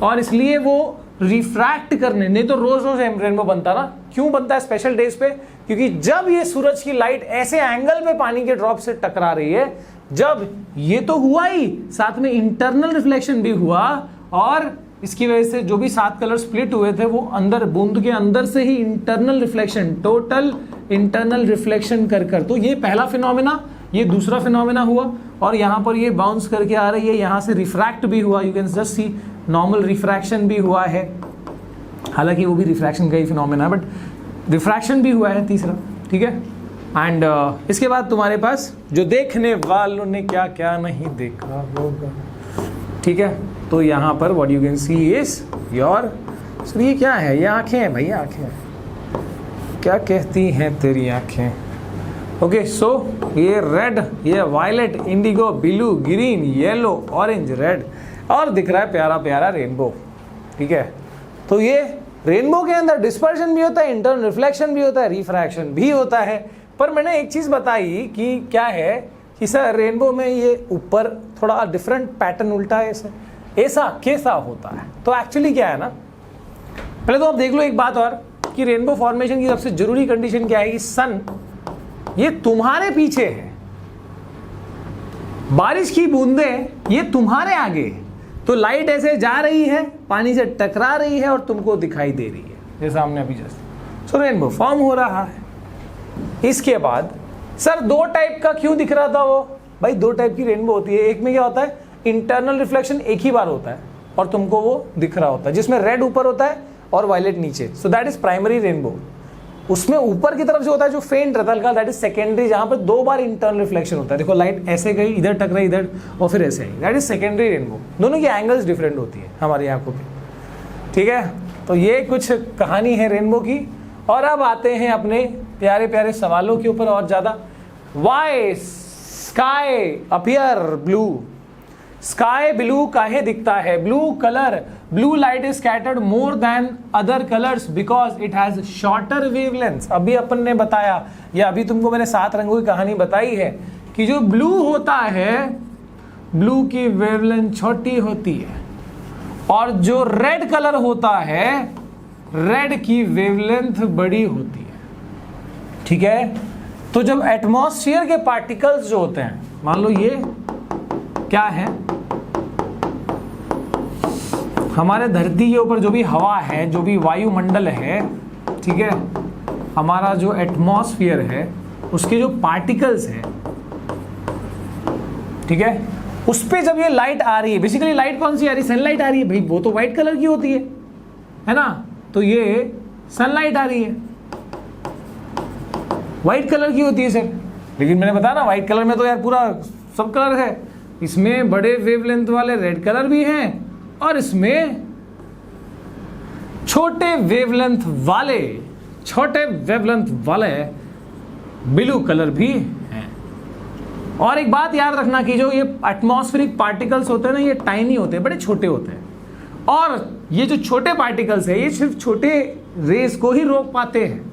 और इसलिए वो रिफ्रैक्ट करने, नहीं तो रोज रोज रेनबो बनता ना। क्यों बनता है स्पेशल डेज पे? क्योंकि जब ये सूरज की लाइट ऐसे एंगल पे पानी के ड्रॉप से टकरा रही है, जब ये तो हुआ ही, साथ में इंटरनल रिफ्लेक्शन भी हुआ, और इसकी वजह से जो भी 7 कलर स्प्लिट हुए थे वो अंदर बूंद के अंदर से ही internal reflection, total internal reflection कर तो ये पहला फिनोमेना, ये दूसरा फिनोमेना हुआ, और यहाँ पर ये बाउंस करके आ रही है, यहाँ से रिफ्रैक्ट भी हुआ, you can just see normal refraction भी हुआ है, हालांकि वो भी रिफ्रैक्शन का ही फिनोमेना है, बट रिफ्रैक्शन भी हुआ है तीसरा, ठीक है। एंड इसके बाद तुम्हारे पास जो देखने वालों ने क्या क्या नहीं देखा होगा, ठीक है। तो यहाँ पर what you can see is your, sir ये क्या है? ये आंखें हैं भाई, आंखें क्या कहती हैं तेरी आंखें? ओके सो ये रेड, ये violet, indigo, blue, green, yellow, orange, red, और दिख रहा है प्यारा प्यारा रेनबो, ठीक है। तो ये रेनबो के अंदर डिस्पर्शन भी होता है, इंटरनल रिफ्लेक्शन भी होता है, रिफ्रैक्शन भी होता है। पर मैंने एक चीज़ बताई कि क्या है कि सर रेनबो में ये ऊपर थोड़ा डिफरेंट पैटर्न उल्टा है, ऐसा कैसा होता है? तो एक्चुअली क्या है ना, पहले तो आप देख लो एक बात और, कि रेनबो फॉर्मेशन की सबसे जरूरी कंडीशन क्या है कि सन ये तुम्हारे पीछे है, बारिश की बूंदें ये तुम्हारे आगे, तो लाइट ऐसे जा रही है, पानी से टकरा रही है और तुमको दिखाई दे रही है, जैसा हमने अभी जस्ट, सो रेनबो फॉर्म हो रहा है। इसके बाद सर 2 टाइप का क्यों दिख रहा था वो? भाई 2 टाइप की रेनबो होती है, एक में क्या होता है, इंटरनल रिफ्लेक्शन एक ही बार होता है और तुमको वो दिख रहा होता है, जिसमें रेड ऊपर होता है और वायलेट नीचे, so that is primary rainbow. उसमें ऊपर की तरफ जो होता है, जो फेंट रहता है, दैट इज सेकेंडरी, जहां पर 2 बार इंटरनल रिफ्लेक्शन होता है। देखो लाइट ऐसे गई, इधर टकराई, इधर, और फिर ऐसे आई, दैट इज सेकेंडरी रेनबो। दोनों की एंगल्स डिफरेंट होती है हमारी आंखों की, ठीक है। तो ये कुछ कहानी है रेनबो की। और अब आते हैं अपने प्यारे प्यारे सवालों के ऊपर और ज्यादा। Why sky appear blue? Sky blue काहे दिखता है? Blue colour, blue light is scattered more than other colours because it has shorter wavelength. अभी अपन ने बताया, या अभी तुमको मैंने 7 रंगों की कहानी बताई है कि जो ब्लू होता है, ब्लू की वेवलेंथ छोटी होती है, और जो रेड कलर होता है, रेड की वेवलेंथ बड़ी होती है, ठीक है। तो जब एटमॉस्फेयर के पार्टिकल्स जो होते हैं, मान लो ये क्या है, हमारे धरती के ऊपर जो भी हवा है, जो भी वायुमंडल है, ठीक है, हमारा जो एटमॉस्फेयर है, उसके जो पार्टिकल्स हैं, ठीक है, उस पे जब ये लाइट आ रही है, बेसिकली लाइट कौन सी आ रही है? सनलाइट आ रही है भाई, वो तो व्हाइट कलर की होती है ना। तो ये सनलाइट आ रही है, व्हाइट कलर की होती है सर। लेकिन मैंने बताया ना, व्हाइट कलर में तो यार पूरा सब कलर है, इसमें बड़े वेवलेंथ वाले रेड कलर भी हैं, और इसमें छोटे वेवलेंथ वाले ब्लू कलर भी हैं। और एक बात याद रखना कि जो ये एटमॉस्फेरिक पार्टिकल्स होते हैं ना, ये टाइनी होते हैं, बड़े छोटे होते हैं, और ये जो छोटे पार्टिकल्स है, ये सिर्फ छोटे रेस को ही रोक पाते हैं।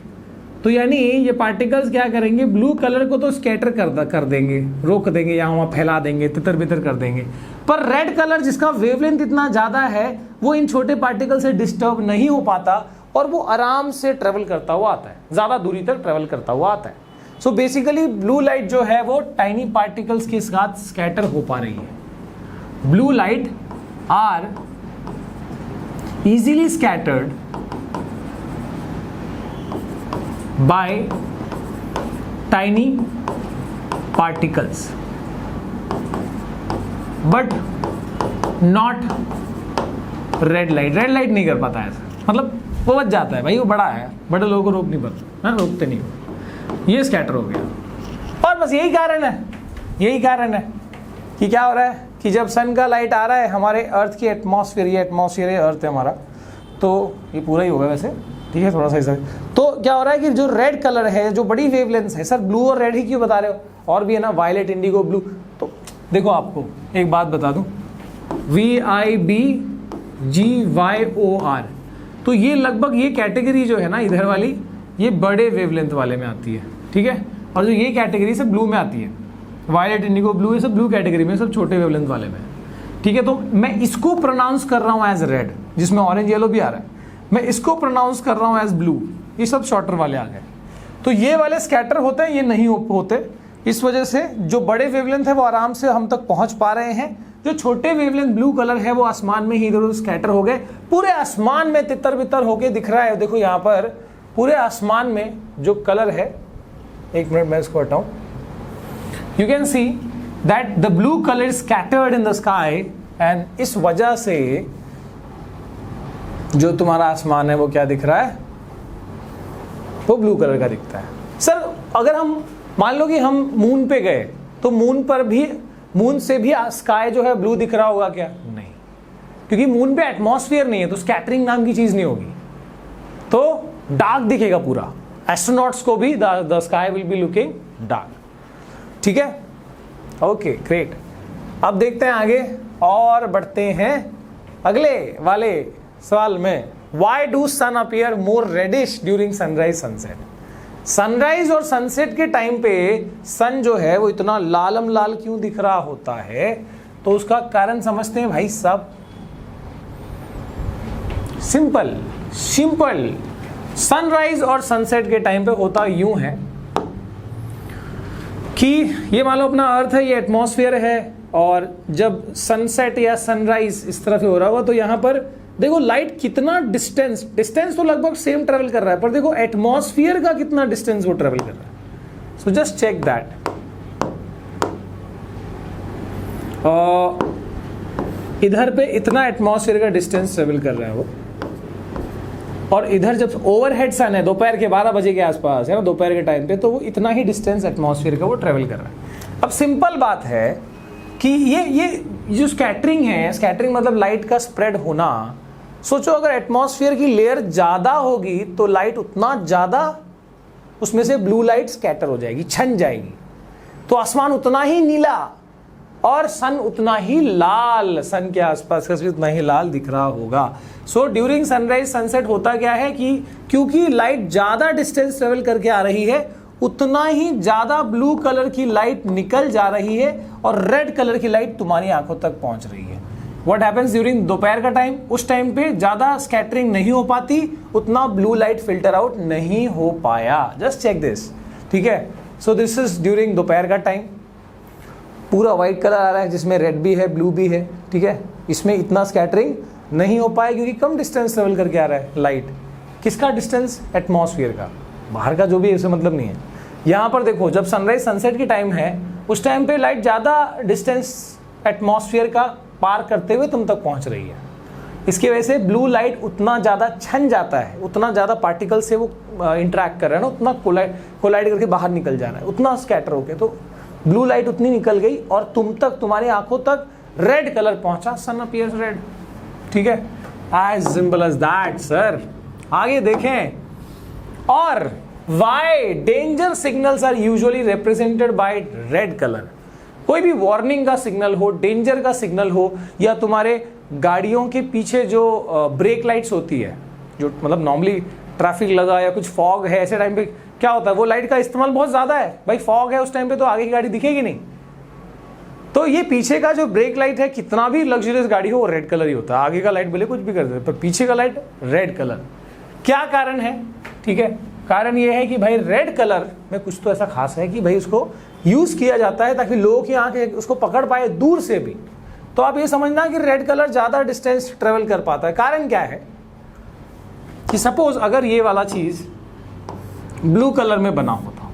तो यानी ये पार्टिकल्स क्या करेंगे, ब्लू कलर को तो स्कैटर कर देंगे, रोक देंगे, यहाँ वहाँ फैला देंगे, तितर बितर कर देंगे। पर रेड कलर जिसका वेवलेंथ इतना ज़्यादा है, वो इन छोटे पार्टिकल से डिस्टर्ब नहीं हो पाता, और वो आराम से ट्रेवल करता हुआ आता है, ज़्यादा दूरी तक ट्रेवल करता हुआ आता है। सो बेसिकली ब्लू लाइट जो है वो टाइनी पार्टिकल्स के साथ स्कैटर हो पा रही है। Blue light are easily scattered by tiny particles but not red light नहीं कर पाता है, मतलब वो बच जाता है भाई, वो बड़ा है, बड़े लोगों को रोक नहीं पाता ना, रोकते नहीं हो, ये स्कैटर हो गया। और बस यही कारण है कि क्या हो रहा है कि जब सन का लाइट आ रहा है हमारे अर्थ की एटमॉस्फेयर, ये एटमॉस्फेयर है, अर्थ है हमारा, तो ये पूरा ही होगा वैसे, ठीक है, थोड़ा सा ऐसा। तो क्या हो रहा है कि जो रेड कलर है, जो बड़ी वेवलेंथ है, सर ब्लू और रेड ही क्यों बता रहे हो, और भी है ना, वायलेट, इंडिगो, ब्लू। तो देखो आपको एक बात बता दूं, VIBGYOR, तो ये लगभग ये कैटेगरी जो है ना इधर वाली, ये बड़े वेवलेंथ वाले में आती है, ठीक है। और जो ये कैटेगरी सब ब्लू में आती है, वायलेट, इंडिगो, ब्लू, ये सब ब्लू कैटेगरी में, सब छोटे वेवलेंथ वाले में, ठीक है। तो मैं इसको प्रोनाउंस कर रहा हूँ एज रेड, जिसमें ऑरेंज येलो भी आ रहा है, मैं इसको प्रोनाउंस कर रहा हूँ एज ब्लू, ये सब शॉर्टर वाले आ गए। तो ये वाले स्कैटर होते हैं, ये नहीं होते, इस वजह से जो बड़े वेवलेंथ है वो आराम से हम तक पहुंच पा रहे हैं, जो छोटे वेवलेंथ ब्लू कलर है वो आसमान में ही इधर उधर स्कैटर हो गए, पूरे आसमान में तितर बितर होके दिख रहा है। देखो यहाँ पर पूरे आसमान में जो कलर है, एक मिनट मैं इसको हटाऊं, you can see that the blue colour scattered in the sky, and इस वजह से जो तुम्हारा आसमान है वो क्या दिख रहा है, वो ब्लू कलर का दिखता है। सर अगर हम मान लो कि हम मून पे गए तो मून पर भी, मून से भी स्काई जो है ब्लू दिख रहा होगा क्या? नहीं, क्योंकि मून पे एटमॉस्फेयर नहीं है, तो स्कैटरिंग नाम की चीज नहीं होगी, तो डार्क दिखेगा पूरा। एस्ट्रोनॉट्स को भी the sky will be looking dark, ठीक है। ओके ग्रेट, अब देखते हैं आगे और बढ़ते हैं अगले वाले सवाल में। Why do sun appear more reddish during sunrise sunset? Sunrise और सनसेट के टाइम पे सन जो है वो इतना लालम लाल क्यों दिख रहा होता है? तो उसका कारण समझते हैं भाई सब, सिंपल सिंपल। सनराइज और सनसेट के टाइम पे होता यूं है कि ये मान लो अपना अर्थ है, ये एटमॉस्फेयर है, और जब सनसेट या सनराइज इस तरफ हो रहा होगा तो यहां पर देखो लाइट कितना डिस्टेंस तो लगभग सेम ट्रेवल कर रहा है, पर देखो एटमॉस्फेयर का कितना डिस्टेंस वो ट्रेवल कर रहा है। So just check that. इधर पे इतना एटमॉस्फेयर का डिस्टेंस ट्रेवल कर रहा है वो, और इधर जब ओवरहेड सन है दोपहर के 12 बजे के आसपास है ना, दोपहर के टाइम पे, तो वो इतना ही डिस्टेंस एटमॉस्फेयर का वो ट्रेवल कर रहा है। अब सिंपल बात है कि ये जो स्कैटरिंग है, स्कैटरिंग मतलब लाइट का स्प्रेड होना। सोचो अगर एटमॉस्फेयर की लेयर ज्यादा होगी तो लाइट उतना ज्यादा, उसमें से ब्लू लाइट स्कैटर हो जाएगी, छन जाएगी, तो आसमान उतना ही नीला और सन उतना ही लाल, सन के आसपास का उतना ही लाल दिख रहा होगा। सो ड्यूरिंग सनराइज सनसेट होता क्या है कि क्योंकि लाइट ज्यादा डिस्टेंस ट्रेवल करके आ रही है, उतना ही ज्यादा ब्लू कलर की लाइट निकल जा रही है और रेड कलर की लाइट तुम्हारी आंखों तक पहुंच रही है। व्हाट हैपेंस ड्यूरिंग दोपहर का टाइम, उस टाइम पे ज्यादा स्कैटरिंग नहीं हो पाती, उतना ब्लू लाइट फिल्टर आउट नहीं हो पाया। जस्ट चेक दिस, ठीक है। सो दिस इज ड्यूरिंग दोपहर का टाइम, पूरा व्हाइट कलर आ रहा है जिसमें रेड भी है ब्लू भी है, ठीक है। इसमें इतना स्कैटरिंग नहीं हो पाया क्योंकि कम डिस्टेंस ट्रेवल करके आ रहा है लाइट। किसका डिस्टेंस? एटमॉस्फेयर का, बाहर का जो भी है उसे मतलब नहीं है। यहाँ पर देखो जब सनराइज सनसेट की टाइम है उस टाइम पे लाइट ज़्यादा डिस्टेंस एटमॉस्फेयर का पार करते हुए तुम तक पहुँच रही है, इसकी वजह से ब्लू लाइट उतना ज़्यादा छन जाता है, उतना ज़्यादा पार्टिकल से वो इंटरेक्ट कर रहा है ना, उतना कोलाइड करके बाहर निकल जा रहा है, उतना स्कैटर होके, तो ब्लू लाइट उतनी निकल गई और तुम तक, तुम्हारी आंखों तक रेड कलर पहुंचा, सन अपीयर्स रेड, ठीक है। As simple as that sir. आगे देखें, और why danger signals are usually represented by red colour? कोई भी वार्निंग का सिग्नल हो, डेंजर का सिग्नल हो, या तुम्हारे गाड़ियों के पीछे जो ब्रेक लाइट्स होती है, जो मतलब नॉर्मली ट्रैफिक लगा या कुछ फॉग है, ऐसे टाइम पे क्या होता है, वो लाइट का इस्तेमाल बहुत ज्यादा है भाई, फॉग है उस टाइम पे तो आगे की गाड़ी दिखेगी नहीं, तो ये पीछे का जो ब्रेक लाइट है, कितना भी लग्जरियस गाड़ी हो वो रेड कलर ही होता है। आगे का लाइट भले कुछ भी कर दे पर पीछे का लाइट रेड कलर। क्या कारण है? ठीक है, कारण ये है कि भाई रेड कलर में कुछ तो ऐसा खास है कि भाई उसको यूज किया जाता है ताकि लोगों की आंखें उसको पकड़ पाए दूर से भी। तो आप ये समझना कि रेड कलर ज्यादा डिस्टेंस ट्रेवल कर पाता है। कारण क्या है कि सपोज अगर ये वाला चीज ब्लू कलर में बना होता,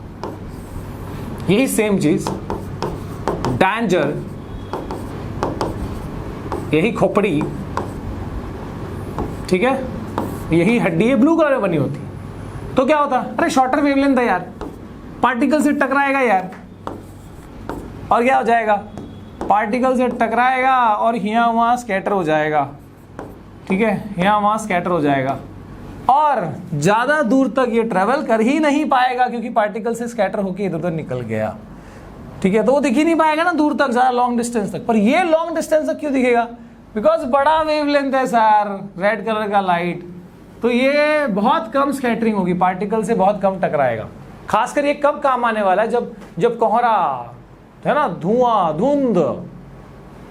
यही सेम चीज डेंजर, यही खोपड़ी, ठीक है, यही हड्डी है, ब्लू कलर में बनी होती, तो क्या होता? अरे शॉर्टर वेवलेंथ है यार, पार्टिकल से टकराएगा यार, और क्या हो जाएगा? पार्टिकल से टकराएगा और यहाँ वहाँ स्कैटर हो जाएगा, ठीक है, यहाँ वहाँ स्कैटर हो जाएगा और ज्यादा दूर तक ये ट्रेवल कर ही नहीं पाएगा क्योंकि पार्टिकल से स्कैटर होकर इधर उधर निकल गया, ठीक है। तो वो दिख ही नहीं पाएगा ना दूर तक, ज्यादा लॉन्ग डिस्टेंस तक। पर ये लॉन्ग डिस्टेंस तक क्यों दिखेगा? बिकॉज बड़ा वेवलेंथ है सर रेड कलर का लाइट, तो ये बहुत कम स्कैटरिंग होगी, पार्टिकल से बहुत कम टकराएगा। खासकर ये कब काम आने वाला है, जब कोहरा है ना, धुआं, धुंध,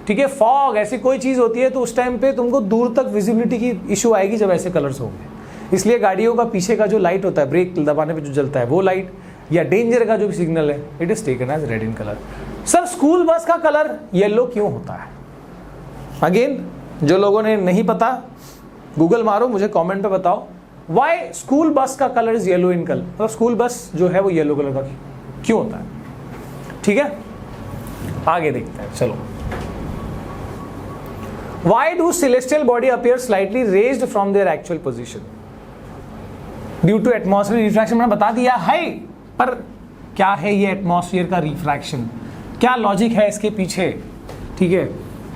ठीक है, फॉग, ऐसी कोई चीज होती है, तो उस टाइम पे तुमको दूर तक विजिबिलिटी की इशू आएगी जब ऐसे कलर्स होंगे। इसलिए गाड़ियों का पीछे का जो लाइट होता है, ब्रेक दबाने पे जो जलता है वो लाइट, या डेंजर का जो भी सिग्नल है, it is taken as red in colour. Sir school bus का कलर येलो क्यों होता है? अगेन, जो लोगों ने नहीं पता, गूगल मारो, मुझे कमेंट पे बताओ, व्हाई स्कूल बस का colour is yellow in colour. तो स्कूल बस जो है वो येलो कलर का क्यों होता है? ठीक है, आगे देखते हैं, चलो। Why do celestial body appear slightly raised from their actual position? Due to atmospheric refraction, मैंने बता दिया है, पर क्या है ये एटमॉस्फेयर का रिफ्रैक्शन, क्या लॉजिक है इसके पीछे? ठीक है,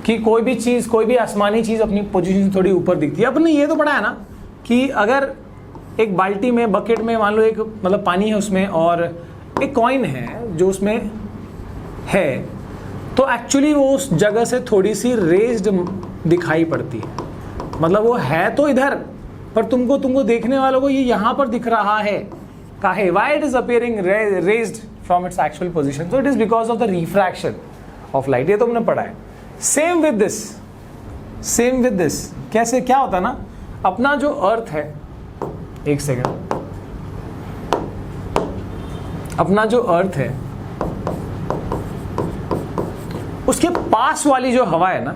कि कोई भी चीज़, कोई भी आसमानी चीज़ अपनी पोजीशन से थोड़ी ऊपर दिखती है। अपने ये तो पढ़ा है ना कि अगर एक बाल्टी में, बकेट में, मान लो एक मतलब पानी है उसमें, और एक कॉइन है जो उसमें है, तो एक्चुअली वो उस जगह से थोड़ी सी रेज्ड दिखाई पड़ती है। मतलब वो है तो इधर, पर तुमको देखने वालों को ये यहाँ पर दिख रहा है। काहे? Why it is appearing raised from its actual position? So it is because of the refraction of light. ये तो हमने पढ़ा है। सेम विद दिस, कैसे, क्या होता है ना, अपना जो अर्थ है, एक सेकेंड, अपना जो अर्थ है उसके पास वाली जो हवा है ना,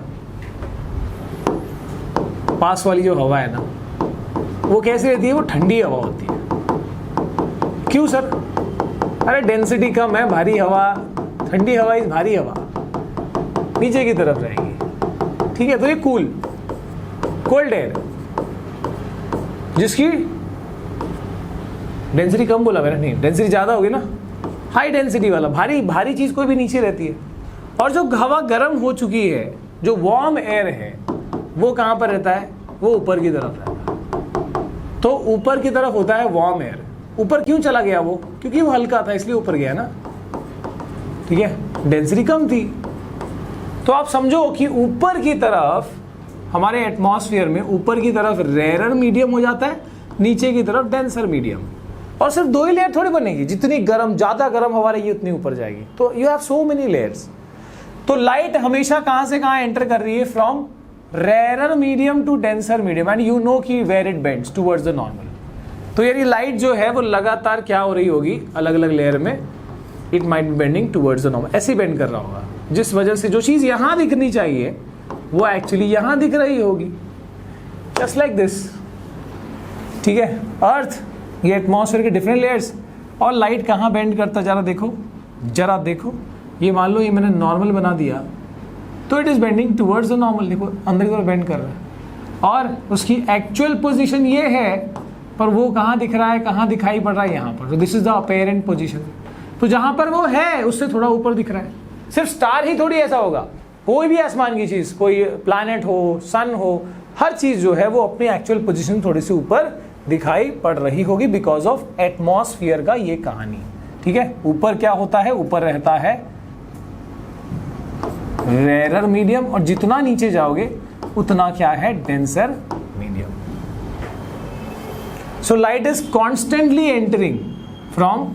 पास वाली जो हवा है ना, वो कैसी रहती है? वो ठंडी हवा होती है। क्यों सर? अरे डेंसिटी कम है, भारी हवा, ठंडी हवा इज भारी हवा, नीचे की तरफ रहेगी। ठीक है, तो ये कोल्ड एयर जिसकी डेंसिटी कम, बोला मैंने, नहीं, डेंसिटी ज्यादा होगी ना, हाई डेंसिटी वाला, भारी चीज कोई भी नीचे रहती है। और जो हवा गर्म हो चुकी है, जो वार्म एयर है, वो कहां पर रहता है? वो ऊपर की तरफ रहता है। तो ऊपर की तरफ होता है वार्म एयर। ऊपर क्यों चला गया वो? क्योंकि वो हल्का था, इसलिए ऊपर गया ना। ठीक है, डेंसिटी कम थी। तो आप समझो कि ऊपर की तरफ हमारे एटमॉस्फेयर में, ऊपर की तरफ रेयरर मीडियम हो जाता है, नीचे की तरफ डेंसर मीडियम। और सिर्फ दो ही लेयर थोड़ी बनेगी, जितनी गर्म, ज्यादा गर्म हवा रहेगी उतनी ऊपर जाएगी। तो you have so many layers. तो लाइट हमेशा कहां से कहां एंटर कर रही है? From rarer medium to denser medium, and you know कि where it bends towards the normal. तो यानी लाइट जो है वो लगातार क्या हो रही होगी? अलग अलग लेयर में it might be bending towards the normal, ऐसे बेंड कर रहा होगा, जिस वजह से जो चीज यहां दिखनी चाहिए वो एक्चुअली यहां दिख रही होगी, जस्ट लाइक दिस। ठीक है, अर्थ, ये एटमॉस्फेयर के डिफरेंट लेयर्स, और लाइट कहां बेंड करता जा रहा, देखो, जरा देखो। ये मान लो ये मैंने नॉर्मल बना दिया, तो it is bending towards the normal, देखो अंदर की तरफ बेंड कर रहा है। और उसकी एक्चुअल पोजीशन ये है, पर वो कहाँ दिख रहा है, कहाँ दिखाई पड़ रहा है? यहाँ पर। तो this is the apparent position. तो जहां पर वो है उससे थोड़ा ऊपर दिख रहा है। सिर्फ स्टार ही थोड़ी ऐसा होगा, कोई भी आसमान की चीज, कोई प्लैनेट हो, सन हो, हर चीज जो है वो अपनी एक्चुअल पोजीशन थोड़ी सी ऊपर दिखाई पड़ रही होगी, बिकॉज ऑफ एटमॉस्फेयर का ये कहानी। ठीक है, ऊपर क्या होता है? ऊपर रहता है रेयरर मीडियम, और जितना नीचे जाओगे उतना क्या है? Denser medium. So light is constantly entering from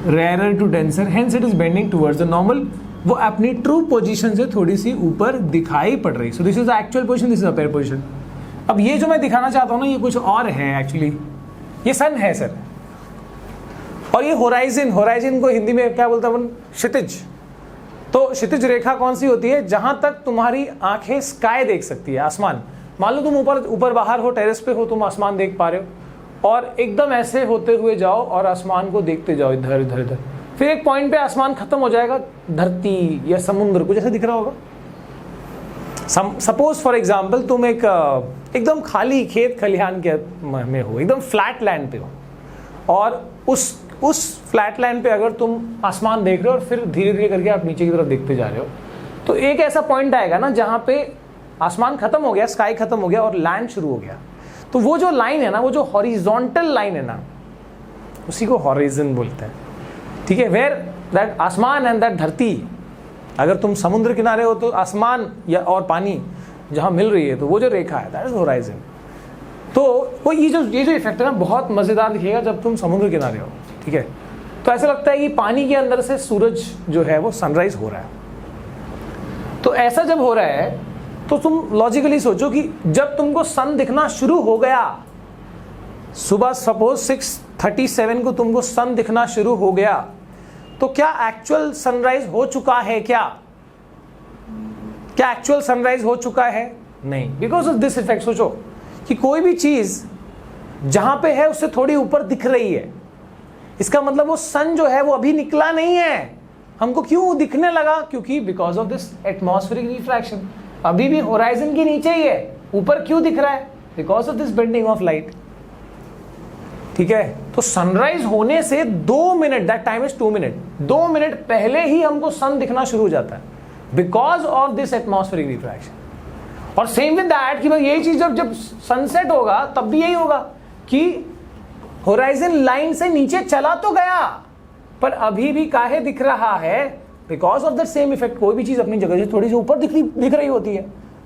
rarer to denser, hence it is bending towards the normal. वो अपनी ट्रू पोजीशन से थोड़ी सी ऊपर दिखाई पड़ रही। सो this is the actual position, this is appear position. अब ये जो मैं दिखाना चाहता हूं ना, ये कुछ और है एक्चुअली। ये सन है सर, और ये होराइजन, होराइजन को हिंदी में क्या बोलते हैं अपन? क्षितिज। तो क्षितिज रेखा कौन सी होती है? जहां तक तुम्हारी आंखें स्काई देख सकती है, आसमान। मान लो तुम ऊपर बाहर हो, टेरेस पे हो, तुम आसमान देख पा रहे हो, और एकदम ऐसे होते हुए जाओ और आसमान को देखते जाओ, इधर इधर इधर। फिर एक पॉइंट पे आसमान खत्म हो जाएगा, धरती या समुद्र कुछ ऐसे दिख रहा होगा। सपोज फॉर एग्जाम्पल तुम एक एकदम खाली खेत खलिहान के में हो, एकदम फ्लैट लैंड पे हो, और उस फ्लैट लैंड पे अगर तुम आसमान देख रहे हो और फिर धीरे धीरे करके आप नीचे की तरफ देखते जा रहे हो, तो एक ऐसा पॉइंट आएगा ना जहां पे आसमान खत्म हो गया, स्काई खत्म हो गया और लैंड शुरू हो गया। तो वो जो लाइन है ना, वो जो हॉरिजॉन्टल लाइन है ना, उसी को हॉरिजन बोलते हैं। ठीक है, वेयर दैट आसमान एंड दैट धरती, अगर तुम समुद्र किनारे हो तो आसमान या और पानी जहां मिल रही है, तो वो जो रेखा है दैट इज होराइजन। तो वो ये जो इफेक्ट है ना बहुत मजेदार दिखेगा जब तुम समुद्र किनारे हो, ठीक है। तो ऐसा लगता है कि पानी के अंदर से सूरज जो है वो सनराइज हो रहा है। तो ऐसा जब हो रहा है तो तुम लॉजिकली सोचो कि जब तुमको सन दिखना शुरू हो गया, सुबह सपोज 6:37 को तुमको सन दिखना शुरू हो गया, तो क्या एक्चुअल सनराइज हो चुका है? क्या एक्चुअल सनराइज हो चुका है? नहीं, बिकॉज ऑफ दिस इफेक्ट। सोचो कि कोई भी चीज जहां पे है उससे थोड़ी ऊपर दिख रही है, इसका मतलब वो सन जो है वो अभी निकला नहीं है। हमको क्यों दिखने लगा? क्योंकि because of this atmospheric refraction, अभी भी होराइजन के नीचे ही है, ऊपर क्यों दिख रहा है? Because of this bending of light, ठीक है। तो सनराइज होने से 2 minute, that time is 2 minute, 2 minute पहले ही हमको सन दिखना शुरू हो जाता है because of this atmospheric refraction. और सेम विद दैट कि भाई यही चीज जब सनसेट होगा तब भी यही होगा कि होराइजन लाइन से नीचे चला तो गया पर अभी भी काहे दिख रहा है? Because of the same effect. कोई भी चीज अपनी जगह से थोड़ी सी ऊपर दिख रही होती है,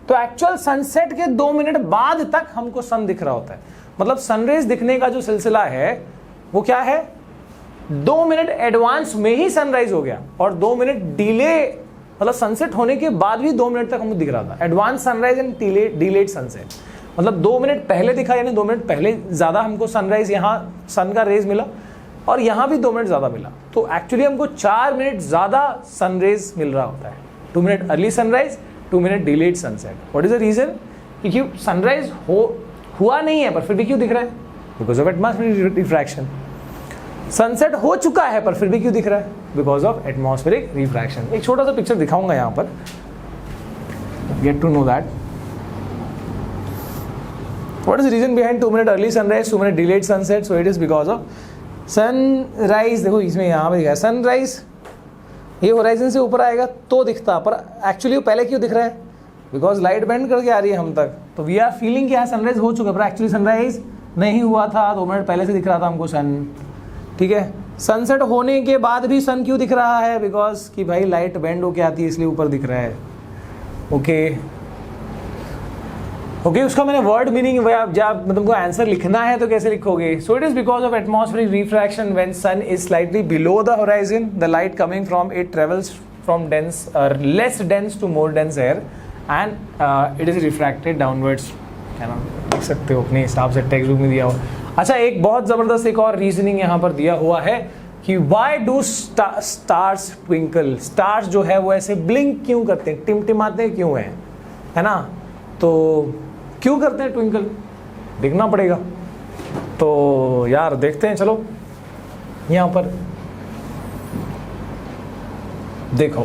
तो एक्चुअल सनसेट के 2 मिनट बाद तक हमको सन दिख रहा होता है। मतलब सनरेज दिखने का जो सिलसिला है वो क्या है? 2 मिनट एडवांस में ही सनराइज हो गया और 2 मिनट डिले, मतलब सनसेट होने के बाद भी 2 मिनट तक हमको दिख रहा था। Advance sunrise and delayed sunset, मतलब 2 मिनट पहले दिखा, यानी 2 मिनट पहले ज्यादा हमको सनराइज, यहाँ सन का रेज मिला और यहाँ भी 2 मिनट ज्यादा मिला। तो एक्चुअली हमको 4 मिनट ज्यादा सनरेज मिल रहा होता है। 2 minute early sunrise, 2 minute delayed sunset. What is the reason? क्योंकि सनराइज हुआ नहीं है पर फिर भी क्यों दिख रहा है? Because of atmospheric refraction. Sunset हो चुका है पर फिर भी क्यों दिख रहा है? Because of atmospheric refraction. एक छोटा सा पिक्चर दिखाऊंगा यहाँ पर, get to know that what is the reason behind 2 minute early sunrise, 2 minute delayed sunset. So it is because of sunrise. देखो इसमें यहाँ पर दिखा सनराइज, ये होराइजन से ऊपर आएगा तो दिखता, पर एक्चुअली वो पहले क्यों दिख रहा है? बिकॉज लाइट बेंड करके आ रही है हम तक, तो वी आर फीलिंग कि सनराइज हो चुका है पर एक्चुअली सनराइज नहीं हुआ था। 2 मिनट पहले से दिख रहा था हमको सन, ठीक है। सनसेट होने के बाद भी सन क्यों दिख रहा है? बिकॉज कि भाई लाइट बेंड होके आती है इसलिए ऊपर दिख रहा है। ओके, उसका मैंने वर्ड मीनिंग, जब तुमको आंसर लिखना है तो कैसे लिखोगे? So it is because of atmospheric refraction when sun is slightly below the horizon, the light coming from it travels from dense less dense to more dense air and it is refracted downwards. है ना, देख सकते हो अपने हिसाब से text book में दिया हुआ। अच्छा, एक बहुत जबरदस्त एक और रीजनिंग यहाँ पर दिया हुआ है कि why do stars twinkle. Stars जो है वो ऐसे ब्लिंक क्यों करते हैं, टिमटिमाते क्यों हैं, है ना? तो क्यों करते हैं ट्विंकल, देखना पड़ेगा। तो यार देखते हैं, चलो यहाँ पर देखो।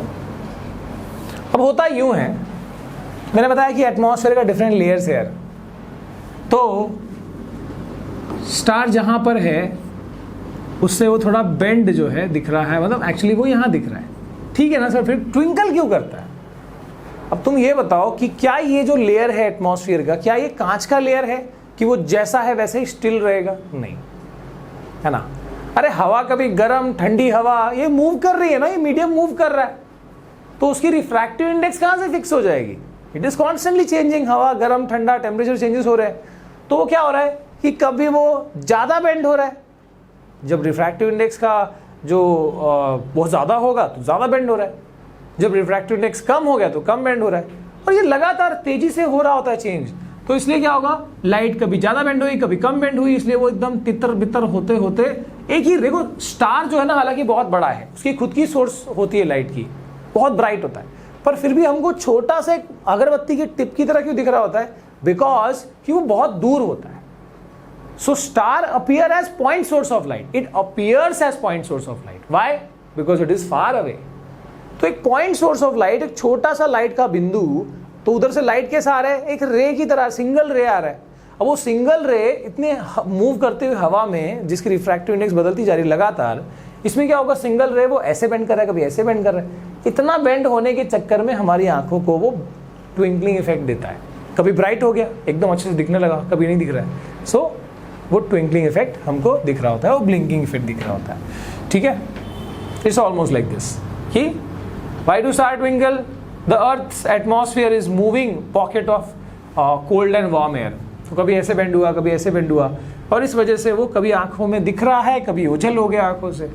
अब होता यूं है, मैंने बताया कि एटमॉस्फेयर का डिफरेंट लेयर्स है यार। तो स्टार जहां पर है उससे वो थोड़ा बेंड जो है दिख रहा है, मतलब एक्चुअली वो यहां दिख रहा है, ठीक है ना सर? फिर ट्विंकल क्यों करता है? अब तुम ये बताओ कि क्या ये जो लेयर है एटमॉस्फेयर का, क्या ये कांच का लेयर है कि वो जैसा है वैसे ही स्टिल रहेगा? नहीं, है ना? अरे हवा कभी गर्म ठंडी हवा ये मूव कर रही है ना, ये मीडियम मूव कर रहा है, तो उसकी रिफ्रैक्टिव इंडेक्स कहां से फिक्स हो जाएगी? इट इज कॉन्स्टेंटली चेंजिंग, हवा गर्म ठंडा, टेम्परेचर चेंजेस हो रहे हैं। तो वो क्या हो रहा है कि कभी वो ज्यादा बेंड हो रहा है, जब रिफ्रैक्टिव इंडेक्स का जो बहुत ज्यादा होगा तो ज्यादा बेंड हो रहा है, जब रिफ्रैक्टिव इंडेक्स कम हो गया तो कम बेंड हो रहा है, और ये लगातार तेजी से हो रहा होता है चेंज। तो इसलिए क्या होगा, लाइट कभी ज्यादा बेंड हुई कभी कम बेंड हुई, इसलिए वो एकदम तितर बितर होते होते एक ही, देखो स्टार जो है ना हालांकि बहुत बड़ा है, उसकी खुद की सोर्स होती है लाइट की, बहुत ब्राइट होता है, पर फिर भी हमको छोटा सा अगरबत्ती के टिप की तरह क्यों दिख रहा होता है? बिकॉज कि वो बहुत दूर होता है। So star appear as point source of light, it appears as point source of light. Why? Because it is far away. तो एक पॉइंट सोर्स ऑफ लाइट, एक छोटा सा लाइट का बिंदु, तो उधर से लाइट कैसा आ रहा है? एक रे की तरह, सिंगल रे आ रहा है। अब वो सिंगल रे इतने मूव करते हुए हवा में, जिसकी रिफ्रैक्टिव इंडेक्स बदलती जा रही है लगातार, इसमें क्या होगा, सिंगल रे वो ऐसे बेंड कर रहा है कभी ऐसे बेंड कर रहा है। इतना बेंड होने के चक्कर में हमारी आंखों को वो ट्विंकलिंग इफेक्ट देता है, कभी ब्राइट हो गया एकदम अच्छे से दिखने लगा, कभी नहीं दिख रहा है। सो वो ट्विंकलिंग इफेक्ट हमको दिख रहा होता है, वो ब्लिंकिंग इफेक्ट दिख रहा होता है, ठीक है? इट्स ऑलमोस्ट लाइक दिस कि why do star twinkle? The Earth's atmosphere is moving pocket of cold and warm air. तो कभी ऐसे बेंड हुआ, कभी ऐसे बेंड हुआ, और इस वजह से वो कभी आंखों में दिख रहा है, कभी ओझल हो गया आंखों से,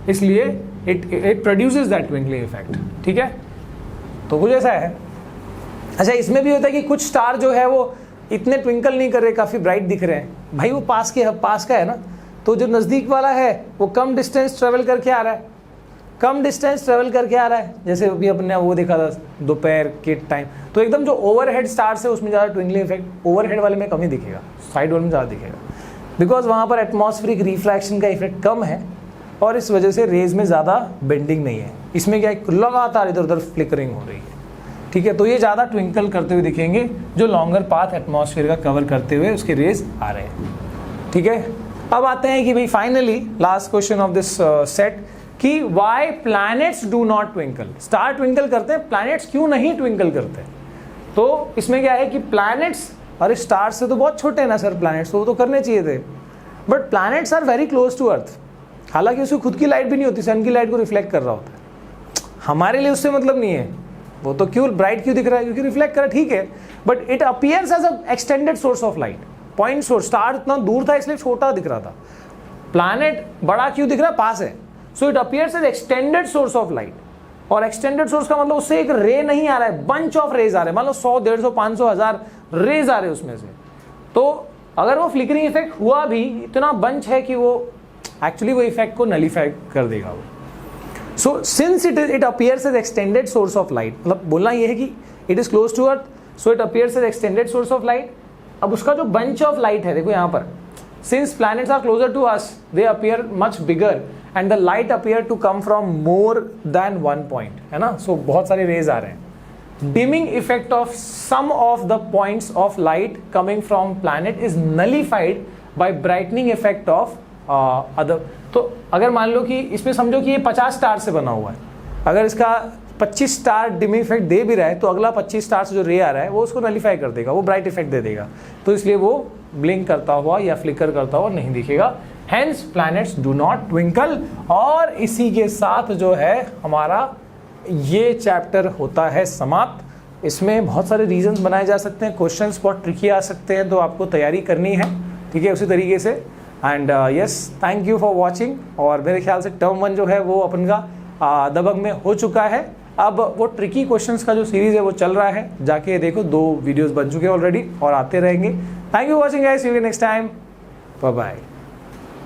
इसलिए it produces that twinkling effect. ठीक है, तो कुछ ऐसा है। अच्छा, इसमें भी होता है कि कुछ स्टार जो है वो इतने ट्विंकल नहीं कर रहे, काफ़ी ब्राइट दिख रहे हैं। भाई वो पास का है ना, तो जो नज़दीक वाला है वो कम डिस्टेंस ट्रेवल करके आ रहा है, कम डिस्टेंस ट्रेवल करके आ रहा है। जैसे अभी अपने वो देखा था दोपहर के टाइम, तो एकदम जो ओवरहेड स्टार्स है उसमें ज़्यादा ट्विंकलिंग इफेक्ट ओवरहेड वाले में कम ही दिखेगा, साइड वाले में ज़्यादा दिखेगा, बिकॉज वहाँ पर एटमॉस्फेरिक रिफ्रैक्शन का इफेक्ट कम है और इस वजह से रेज में ज़्यादा बेंडिंग नहीं है। इसमें क्या है, लगातार इधर उधर फ्लिकरिंग हो रही है। ठीक है, तो ये ज़्यादा ट्विंकल करते हुए दिखेंगे जो लॉन्गर पाथ एटमॉस्फेयर का कवर करते हुए उसके रेज आ रहे हैं। ठीक है, अब आते हैं कि भाई finally last question of this set कि why planets do not twinkle. Star twinkle करते हैं, प्लैनेट्स क्यों नहीं ट्विंकल करते? तो इसमें क्या है कि प्लैनेट्स, अरे स्टार से तो बहुत छोटे हैं ना सर प्लैनेट्स, तो वो तो करने चाहिए थे, but planets are very close to earth. हालांकि उसकी खुद की लाइट भी नहीं होती, सन की लाइट को रिफ्लेक्ट कर रहा होता है। हमारे लिए उससे मतलब नहीं है, वो तो क्यों ब्राइट क्यों दिख रहा है, क्योंकि रिफ्लेक्ट कर रहा है, ठीक है, but it appears as a extended source of light, point source. Star इतना दूर था इसलिए छोटा दिख रहा था, प्लैनेट बड़ा क्यों दिख रहा है, पास है, so it appears as extended source of light. और एक्सटेंडेड सोर्स का मतलब उससे एक रे नहीं आ रहा है, बंच ऑफ रेज आ रहे हैं, मान लो 100, 150, 500, 1000 रेज आ रहे हैं उसमें से। तो अगर वो फ्लिकरिंग इफेक्ट हुआ भी, इतना बंच है कि वो एक्चुअली वो इफेक्ट को नलीफाई कर देगा वो। So since it appears as extended source of light, मतलब बोलना ये है कि it is close to earth, so it appears as extended source of light. अब उसका जो बंच ऑफ लाइट है, देखो यहाँ पर, since planets are closer to us, they appear much bigger and the light appear to come from more than one point, है ना। सो बहुत सारे रेज आ रहे हैं। Dimming effect of some of the points of light coming from planet is nullified by brightening effect of other. तो अगर मान लो कि इसमें समझो कि ये 50 स्टार से बना हुआ है, अगर इसका 25 स्टार डिमिंग इफेक्ट दे भी रहा है, तो अगला 25 स्टार से जो रे आ रहा है वो उसको नलीफाई कर देगा, वो ब्राइट इफेक्ट दे देगा, तो इसलिए वो ब्लिंक करता हुआ या फ्लिकर करता हुआ नहीं दिखेगा। Hence planets do not twinkle. और इसी के साथ जो है हमारा ये चैप्टर होता है समाप्त। इसमें बहुत सारे रीजंस बनाए जा सकते हैं, क्वेश्चंस बहुत ट्रिकी आ सकते हैं, तो आपको तैयारी करनी है, ठीक है, उसी तरीके से। And yes, thank you for watching. और मेरे ख्याल से टर्म 1 जो है वो अपन का दबंग में हो चुका है। अब वो ट्रिकी क्वेश्चंस का जो सीरीज है वो चल रहा है, जाके देखो, 2 वीडियोस बन चुके हैं ऑलरेडी और आते रहेंगे। Thank you watching guys, see you next time, bye bye.